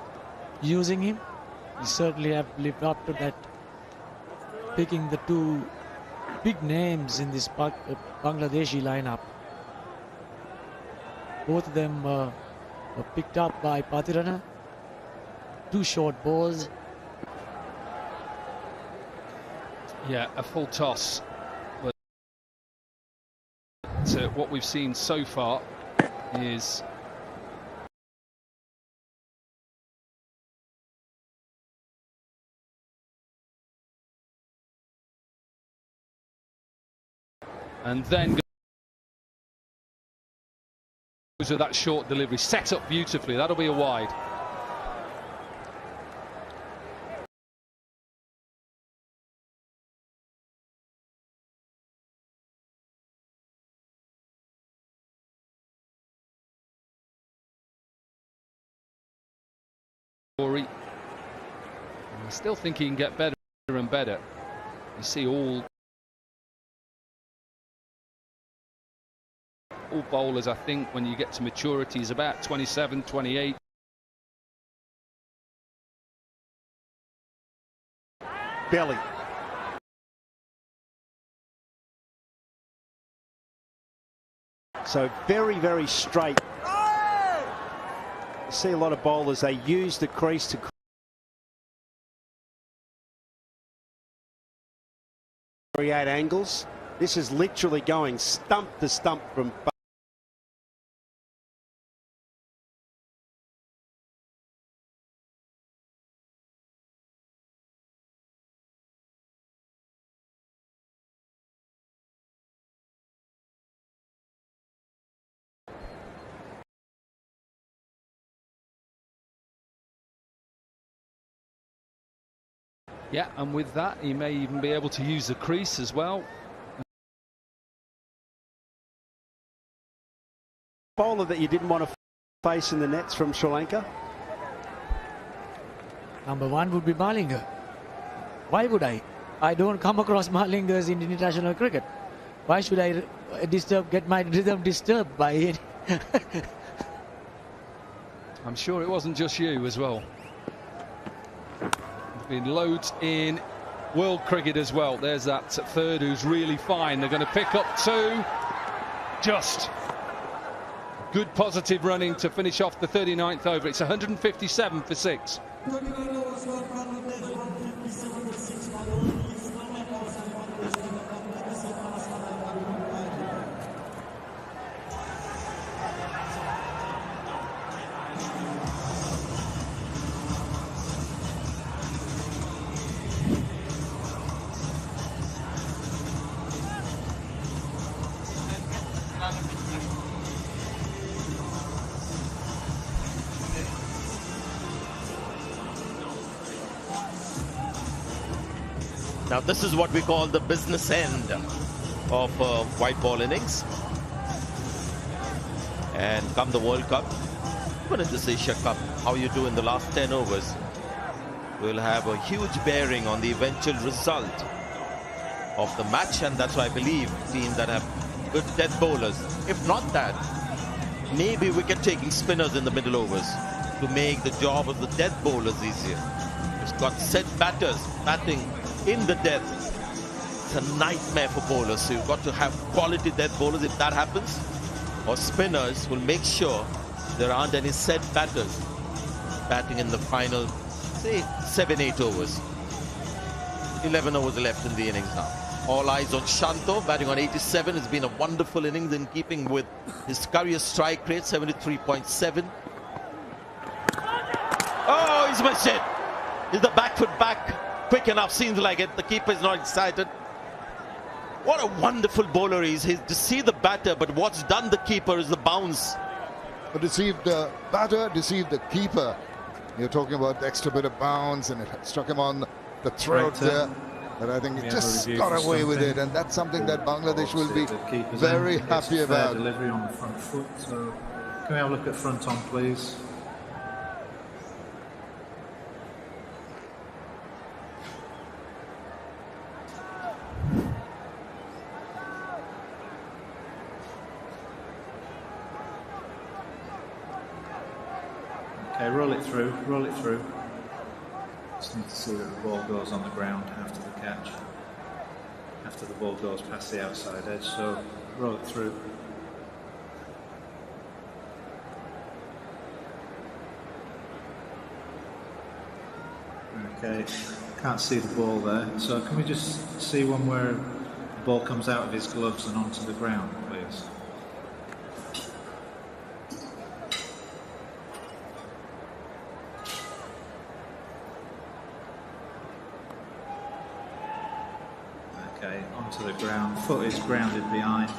using him. He certainly have lived up to that, picking the two big names in this Bangladeshi lineup. Both of them were picked up by Pathirana. Two short balls. Yeah, a full toss. But what we've seen so far is and then goes with that short delivery, set up beautifully. That'll be a wide. I still think he can get better and better. You see all bowlers, I think, when you get to maturity, is about 27, 28. Belly. So very, very straight. You see a lot of bowlers, they use the crease to create angles. This is literally going stump to stump from Yeah, and with that, he may even be able to use the crease as well. bowler that you didn't want to face in the nets from Sri Lanka? Number one would be Malinga. Why would I? I don't come across Malingas in international cricket. Why should I get my rhythm disturbed by it? I'm sure it wasn't just you as well. There's been loads in world cricket as well. There's that third who's really fine. They're going to pick up two. Just good positive running to finish off the 39th over. It's 157 for 6. Now this is what we call the business end of white ball innings. And come the World Cup, even in this Asia Cup, how you do in the last 10 overs will have a huge bearing on the eventual result of the match. And that's why I believe teams that have good death bowlers, if not that, maybe wicket-taking spinners in the middle overs to make the job of the death bowlers easier. It's got set batters batting in the death. It's a nightmare for bowlers, so you've got to have quality death bowlers if that happens, or spinners will make sure there aren't any set batters batting in the final, say, 7-8 overs. 11 overs left in the innings now. All eyes on Shanto, batting on 87. It's been a wonderful innings in keeping with his career strike rate, 73.7. Oh, he's missed it. Is the back foot back quick enough? Seems like it. The keeper is not excited. What a wonderful bowler he is. He's deceived the batter, but what's done the keeper is the bounce. But deceived the batter, deceived the keeper. You're talking about the extra bit of bounce, and it struck him on the throat there. But I think he just got away with it, and that's something that Bangladesh will be very happy about. Delivery on the front foot. So can we have a look at front on, please? Okay, roll it through, roll it through. Just need to see that the ball goes on the ground after the catch. After the ball goes past the outside edge, so roll it through. Okay, can't see the ball there, so can we just see one where the ball comes out of his gloves and onto the ground, please? Okay, onto the ground, foot is grounded behind,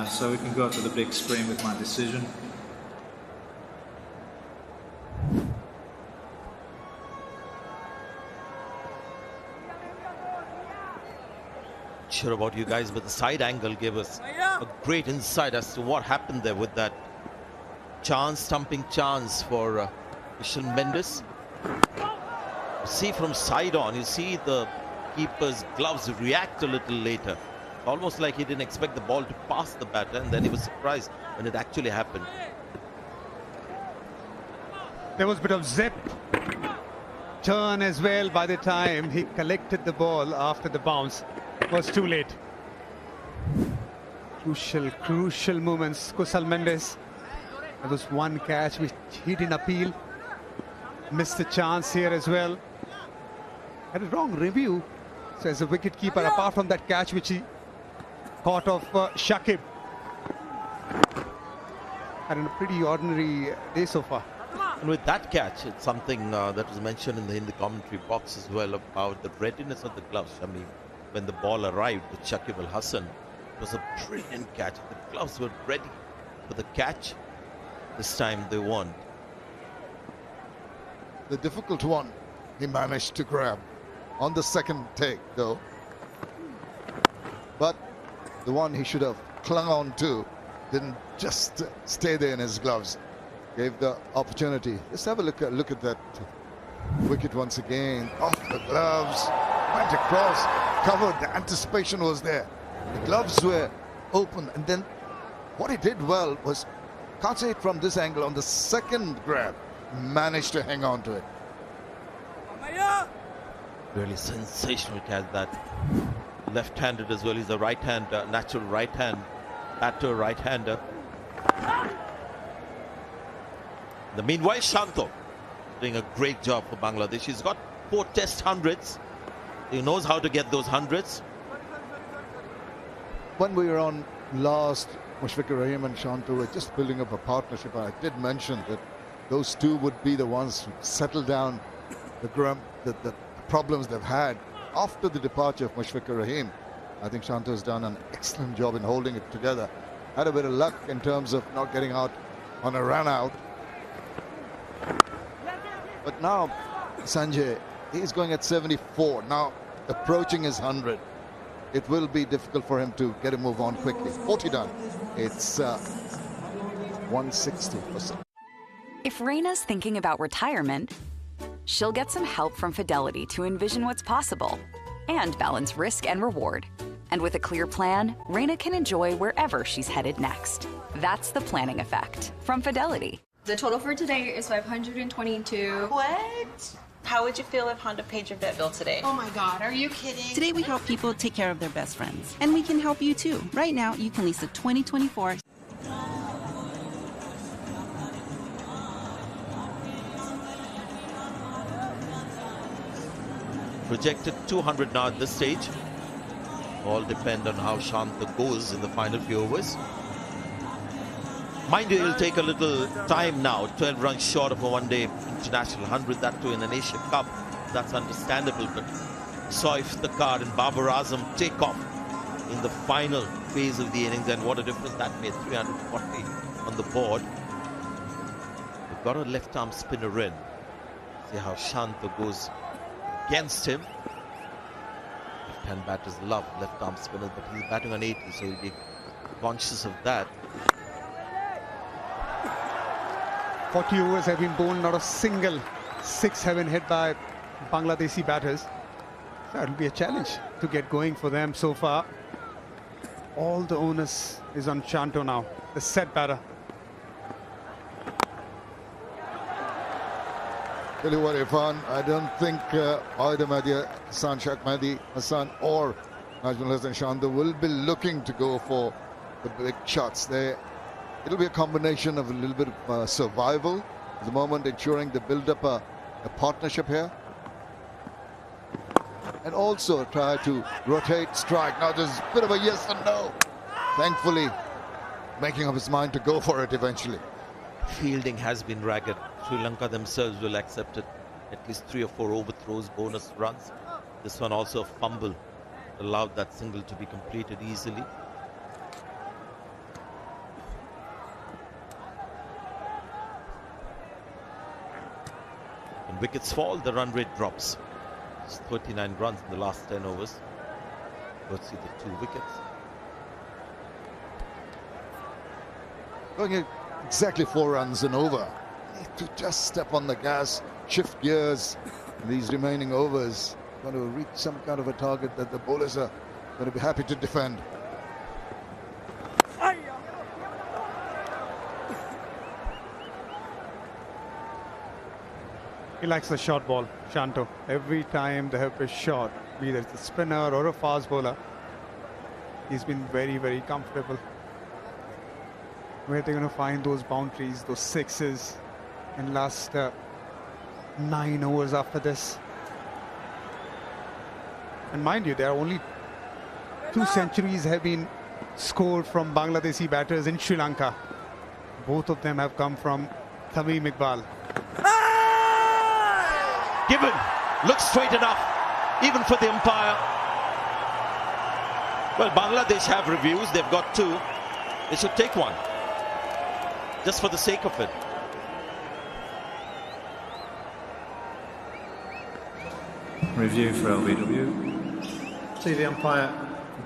so we can go to the big screen with my decision. Sure about you guys, but the side angle gave us a great insight as to what happened there with that chance, stumping chance for Shawn Mendes. See from side on, you see the keeper's gloves react a little later. Almost like he didn't expect the ball to pass the batter, and then he was surprised when it actually happened. There was a bit of zip turn as well. By the time he collected the ball after the bounce, it was too late. Crucial moments. Kusal Mendes, there was one catch which he didn't appeal. Missed the chance here as well. Had a wrong review. So as a wicket-keeper, apart from that catch which he caught of Shakib, had a pretty ordinary day so far. And with that catch, it's something that was mentioned in the commentary box as well about the readiness of the gloves. I mean, when the ball arrived with Shakib Al Hasan, it was a brilliant catch. The gloves were ready for the catch. This time they won. The difficult one he managed to grab on the second take, though. But the one he should have clung on to didn't just stay there in his gloves. Gave the opportunity. Let's have a look at that wicket once again. Off the gloves, went across, covered. The anticipation was there. The gloves were open, and then what he did well was, can't say it from this angle, on the second grab, managed to hang on to it. Really sensational catch, that left-handed as well. He's a right-hand, natural right-hand batter, right-hander. Meanwhile, Shanto doing a great job for Bangladesh. He's got 4 test hundreds. He knows how to get those hundreds. When we were on last, Mushfiqur Rahim and Shanto were just building up a partnership. I did mention that those two would be the ones who settle down the problems they've had after the departure of Mushfiqur Rahim. I think Shanto has done an excellent job in holding it together. Had a bit of luck in terms of not getting out on a run out. But now Sanjay, he's going at 74, now approaching his 100. It will be difficult for him to get a move on quickly. 40 done. It's 160%. If Raina's thinking about retirement, she'll get some help from Fidelity to envision what's possible and balance risk and reward. And with a clear plan, Raina can enjoy wherever she's headed next. That's the planning effect from Fidelity. The total for today is 522. What? How would you feel if Honda paid your vet bill today? Oh my God, are you kidding? Today we help people take care of their best friends. And we can help you too. Right now, you can lease a 2024 Projected 200 now at this stage. All depend on how Shanta goes in the final few overs. Mind you, it'll take a little time now. 12 runs short of a one-day international 100, that too in an Asia Cup. That's understandable, but saw Iftikhar and Babar Azam take off in the final phase of the innings, and what a difference that made. 340 on the board. We've got a left-arm spinner in. See how Shanta goes against him. Left-hand batters love left-arm spinners, but he's batting on 80, so he'll be conscious of that. 40 overs have been bowled, not a single 6 have been hit by Bangladeshi batters. So it'll be a challenge to get going for them so far. All the onus is on Shanto now, the set batter. Tell you what, Irfan, I don't think either Mahdi Hassan, Sheikh Mahdi Hassan or Najmul Hassan Shanto will be looking to go for the big shots. It'll be a combination of a little bit of survival at the moment, ensuring they build up a partnership here. And also try to rotate, strike. Now there's a bit of a yes and no. Thankfully, making up his mind to go for it eventually. Fielding has been ragged. Sri Lanka themselves will accept it. At least 3 or 4 overthrows, bonus runs. This one also a fumble. Allowed that single to be completed easily. When wickets fall, the run rate drops. It's 39 runs in the last 10 overs. Let's see the 2 wickets. Going exactly 4 runs and over. Need to just step on the gas, shift gears in these remaining overs. Going to reach some kind of a target that the bowlers are going to be happy to defend. He likes the short ball, Shanto. Every time they have a shot, be it a spinner or a fast bowler, he's been very, very comfortable. Where they're going to find those boundaries, those sixes in last 9 overs after this. And mind you, there are only 2 centuries have been scored from Bangladeshi batters in Sri Lanka. Both of them have come from Tamim Iqbal. Given, looks straight enough, even for the umpire. Well, Bangladesh have reviews, they've got 2. They should take one, just for the sake of it. Review for LBW. See the umpire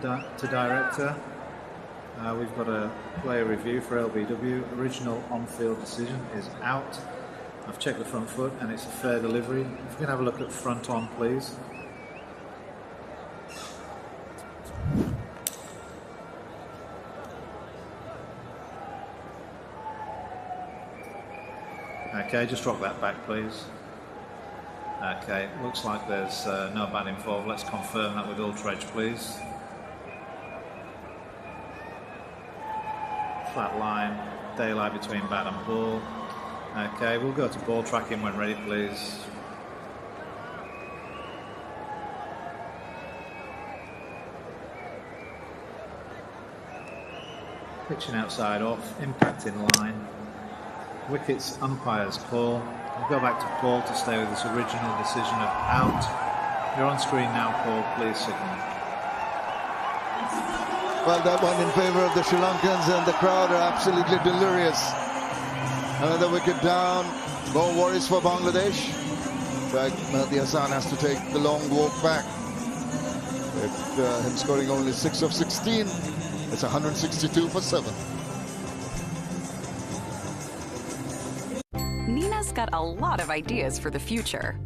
to director. We've got a player review for LBW. Original on-field decision is out. I've checked the front foot and it's a fair delivery. If you can have a look at front on, please. Okay, just rock that back, please. Okay, looks like there's no bat involved. Let's confirm that with Ultradge, please. Flat line, daylight between bat and ball. Okay, we'll go to ball tracking when ready, please. Pitching outside off, impact in line. Wickets, umpire's call. We'll go back to Paul to stay with this original decision of out. You're on screen now, Paul. Please signal. Well, that one in favour of the Sri Lankans, and the crowd are absolutely delirious. Another wicket down. No worries for Bangladesh. But Mahdi Hassan has to take the long walk back. With him scoring only 6 of 16, it's 162 for 7. Nina's got a lot of ideas for the future.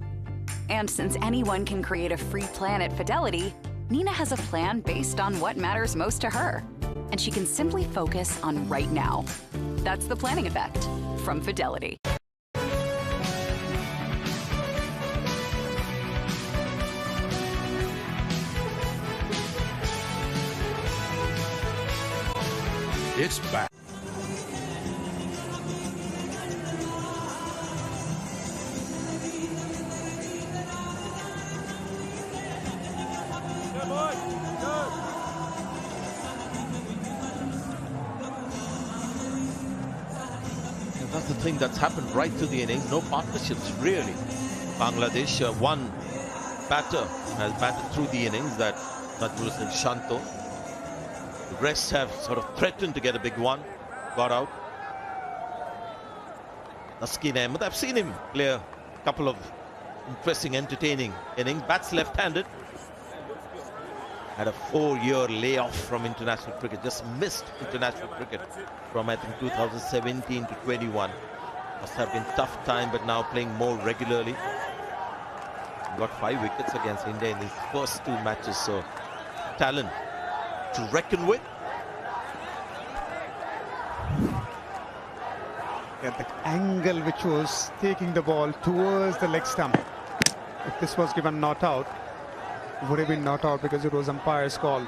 And since anyone can create a free plan at Fidelity, Nina has a plan based on what matters most to her. And she can simply focus on right now. That's the planning effect from Fidelity. It's back. That's the thing that's happened right through the innings. No partnerships, really. Bangladesh, one batter has batted through the innings, that was Shanto. The rest have sort of threatened to get a big one. Got out. Disclaime, I've seen him play a couple of interesting, entertaining innings. Bats left-handed. Had a 4-year layoff from international cricket. Just missed international cricket from, I think, 2017 to 21. Must have been tough time, but now playing more regularly. Got 5 wickets against India in these first 2 matches. So, talent to reckon with. at the angle which was taking the ball towards the leg stump. If this was given not out, it would have been not out because it was umpire's call.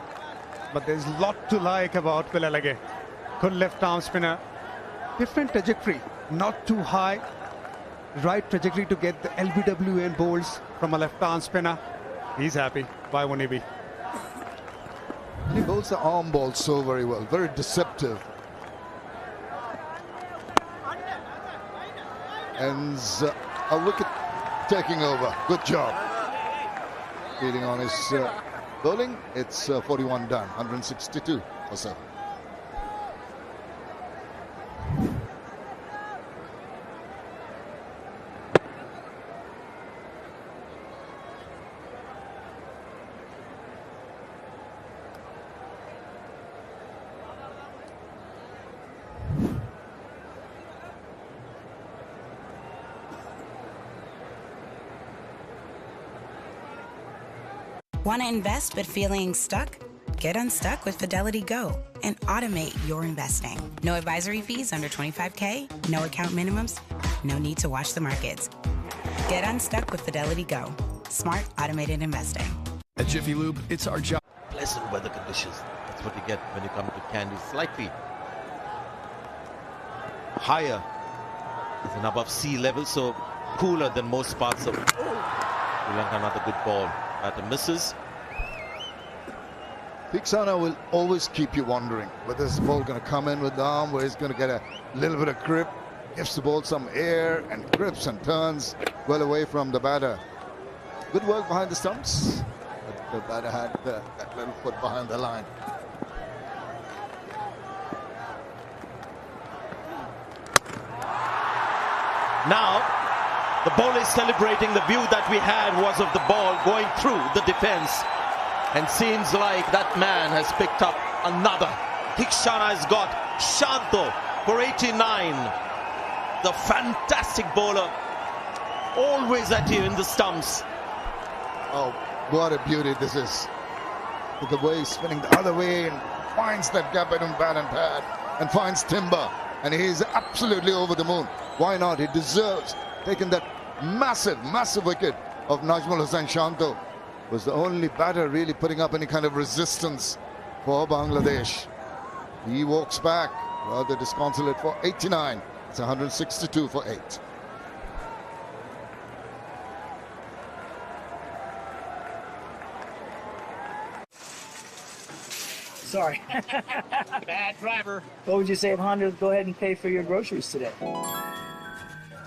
But there's a lot to like about Villalage. Good left arm spinner. Different trajectory, not too high. Right trajectory to get the LBW and bowls from a left arm spinner. He's happy. Bye, Wanibi. He bowls the arm ball so very well, very deceptive. Ends a wicket taking over. Good job. Feeding on his bowling. It's 41 done, 162 or so. Want to invest but feeling stuck? Get unstuck with Fidelity Go and automate your investing. No advisory fees under $25K, no account minimums, no need to watch the markets. Get unstuck with Fidelity Go. Smart automated investing. At Jiffy Lube, it's our job. Pleasant weather conditions. That's what you get when you come to Kandy. Slightly higher than above sea level, so cooler than most parts of Sri Lanka. Another good ball. Batter misses. Theekshana will always keep you wondering whether this ball going to come in with the arm, where he's going to get a little bit of grip, gives the ball some air and grips and turns well away from the batter. Good work behind the stumps. But the batter had that little foot behind the line. Now, the bowler is celebrating. The view that we had was of the ball going through the defense. And seems like that man has picked up another. Theekshana has got Shanto for 89. The fantastic bowler. Always at you in the stumps. Oh, what a beauty this is. With the way he's spinning the other way and finds that gap between bat and pad and finds timber. And he's absolutely over the moon. Why not? He deserves taking that massive, massive wicket of Najmul Hussain Shanto. Was the only batter really putting up any kind of resistance for Bangladesh. He walks back, rather disconsolate, for 89. It's 162 for 8. Sorry. Bad driver. What would you say if Honda go ahead and pay for your groceries today?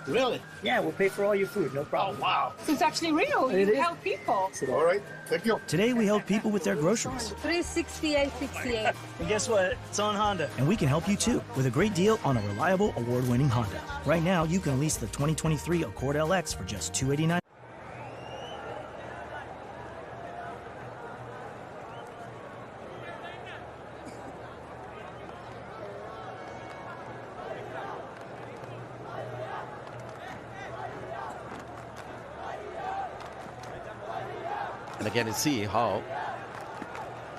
Really? Yeah, we'll pay for all your food, no problem. Oh, wow. So it's actually real. It You is. help people. All right. Thank you. Today we help people with their groceries. $368.68. And guess what? It's on Honda. And we can help you too with a great deal on a reliable, award-winning Honda. Right now, you can lease the 2023 Accord LX for just $289. And again, you see how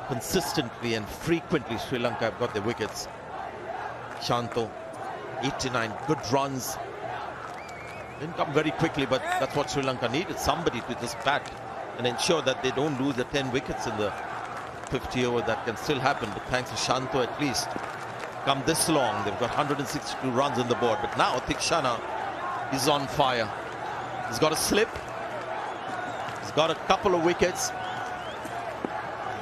consistently and frequently Sri Lanka have got their wickets. Shanto, 89 good runs. Didn't come very quickly, but that's what Sri Lanka needed. Somebody to just bat and ensure that they don't lose the 10 wickets in the 50 over. That can still happen, but thanks to Shanto at least. Come this long, they've got 162 runs on the board. But now Theekshana is on fire. He's got a slip. He's got a couple of wickets.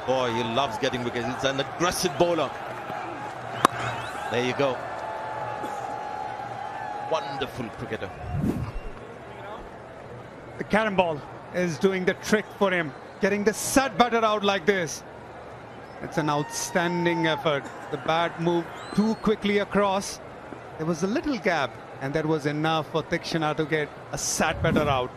Boy, he loves getting wickets. He's an aggressive bowler. There you go. Wonderful cricketer. The carom ball is doing the trick for him, getting the set batter out like this. It's an outstanding effort. The bat moved too quickly across. There was a little gap, and that was enough for Theekshana to get a set batter out.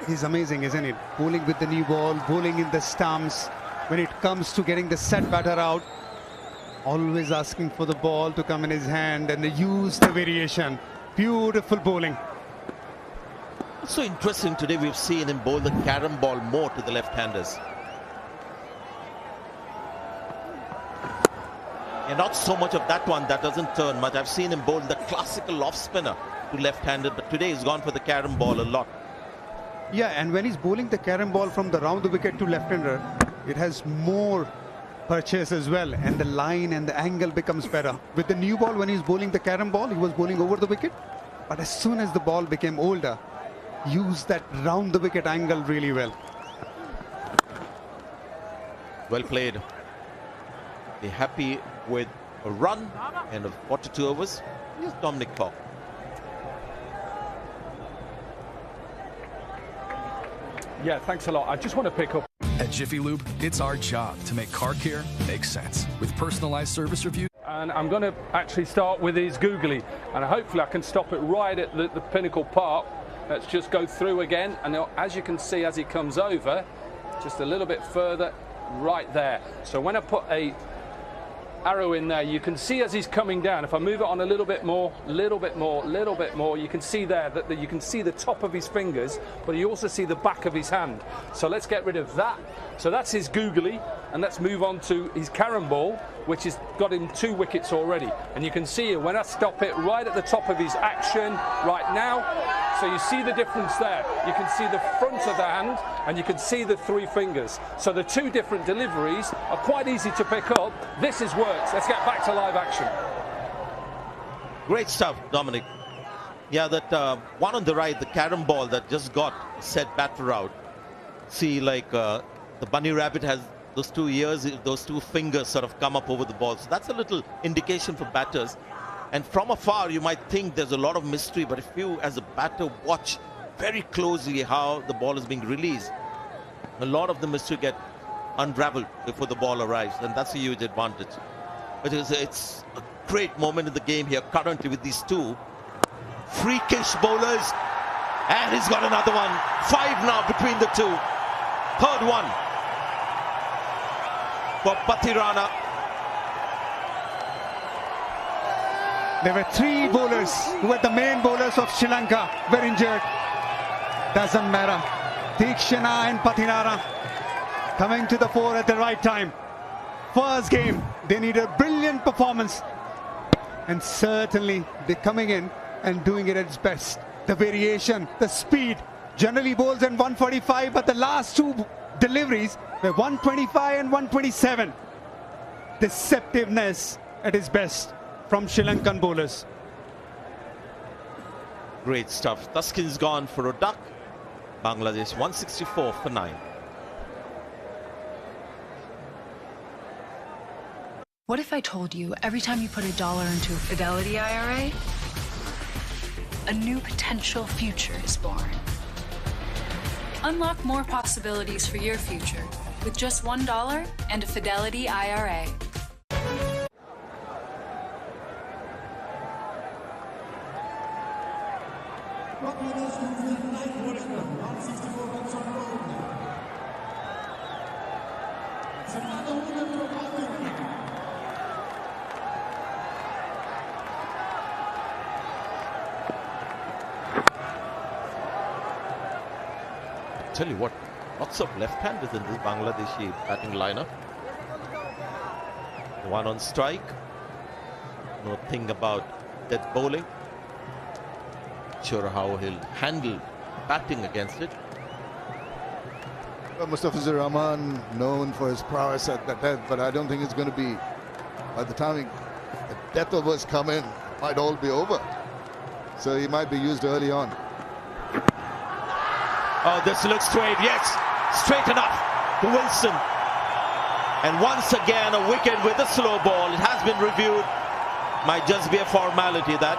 He's amazing, isn't it? Bowling with the new ball, bowling in the stumps. When it comes to getting the set batter out, always asking for the ball to come in his hand and use the variation. Beautiful bowling. It's so interesting today we've seen him bowl the carom ball more to the left-handers. Yeah, not so much of that one. That doesn't turn much. I've seen him bowl the classical off spinner to left-handed, but today he's gone for the carom ball a lot. Yeah, and when he's bowling the carom ball from the round the wicket to left-hander, it has more purchase as well, and the line and the angle becomes better. With the new ball, when he's bowling the carom ball, he was bowling over the wicket, but as soon as the ball became older, used that round the wicket angle really well. Well played. Be happy with a run and of 42 overs. Here's Dominic Cock. Yeah, thanks a lot. I just want to pick up. At Jiffy Lube, it's our job to make car care make sense with personalized service reviews. And I'm going to actually start with his googly, and hopefully I can stop it right at the pinnacle part. Let's just go through again, and as you can see, as he comes over, just a little bit further, right there. So when I put a arrow in there, you can see as he's coming down, if I move it on a little bit more, you can see there that you can see the top of his fingers, but you also see the back of his hand. So let's get rid of that. So that's his googly, and let's move on to his carom ball, which has got him 2 wickets already. And you can see when I stop it right at the top of his action right now. So you see the difference there. You can see the front of the hand, and you can see the 3 fingers. So the 2 different deliveries are quite easy to pick up. This is works. Let's get back to live action. Great stuff, Dominic. Yeah, that one on the right, the carom ball that just got set batter out. See, like the bunny rabbit has those 2 ears, those 2 fingers sort of come up over the ball. So that's a little indication for batters. And from afar, you might think there's a lot of mystery, but if you, as a batter, watch very closely how the ball is being released, a lot of the mystery get unraveled before the ball arrives, and that's a huge advantage. But it's a great moment in the game here currently with these 2 freakish bowlers, and he's got another one. 5 now between the 2. 3rd one for Pathirana. There were 3 bowlers who were the main bowlers of Sri Lanka were injured. Doesn't matter. Deekshana and Pathirana coming to the fore at the right time. First game, they need a brilliant performance. And certainly they're coming in and doing it at its best. The variation, the speed. Generally bowls in 145, but the last 2 deliveries were 125 and 127. Deceptiveness at its best from Sri Lankan bowlers. Great stuff. Thaskin's gone for a duck. Bangladesh 164 for 9. What if I told you every time you put $1 into a Fidelity IRA, a new potential future is born? Unlock more possibilities for your future with just $1 and a Fidelity IRA. Tell you what, lots of left-handers in this Bangladeshi batting lineup. The one on strike. No thing about dead bowling. Sure how he'll handle batting against it. Well, Mustafizur Rahman known for his prowess at the death, but I don't think it's going to be, by the time the death overs come in, it might all be over. So he might be used early on. Oh, this looks straight. Yes, straight enough to Wilson. And once again, a wicket with a slow ball. It has been reviewed. Might just be a formality that.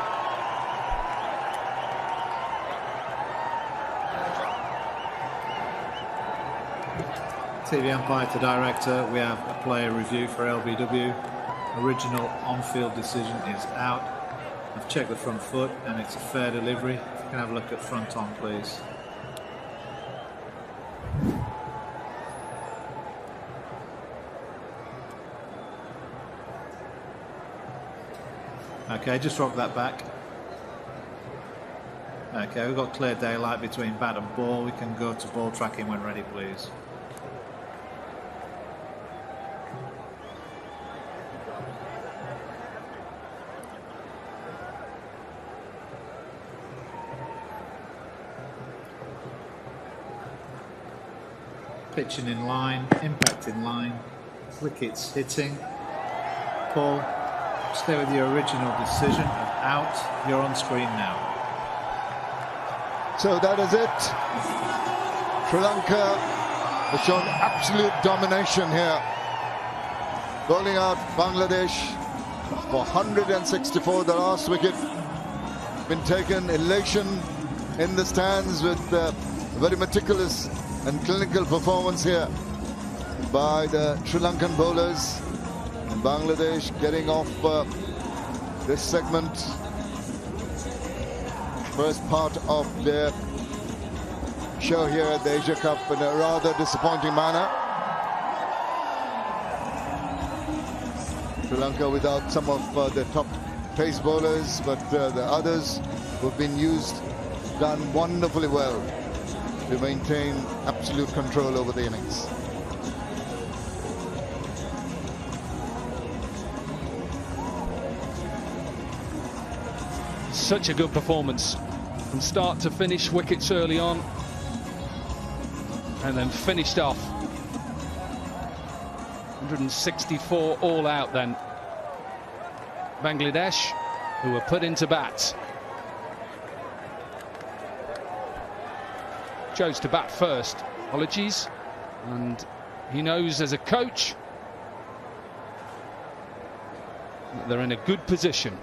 TV umpire to director, we have a player review for LBW. Original on-field decision is out. I've checked the front foot and it's a fair delivery. You can have a look at front on, please. Okay, just rock that back. Okay, we've got clear daylight between bat and ball. We can go to ball tracking when ready, please. pitching in line, impact in line, wickets hitting. Paul, stay with your original decision of out. You're on screen now. So that is it. Sri Lanka has shown absolute domination here. Bowling out Bangladesh for 164. The last wicket been taken. Elation in the stands with very meticulous and clinical performance here by the Sri Lankan bowlers. And Bangladesh getting off this segment, first part of their show here at the Asia Cup in a rather disappointing manner. Sri Lanka without some of the top pace bowlers, but the others who've been used done wonderfully well to maintain absolute control over the innings. Such a good performance from start to finish, wickets early on and then finished off. 164 all out then. Bangladesh, who were put into bat. Chose to bat first, apologies, and he knows as a coach that they're in a good position.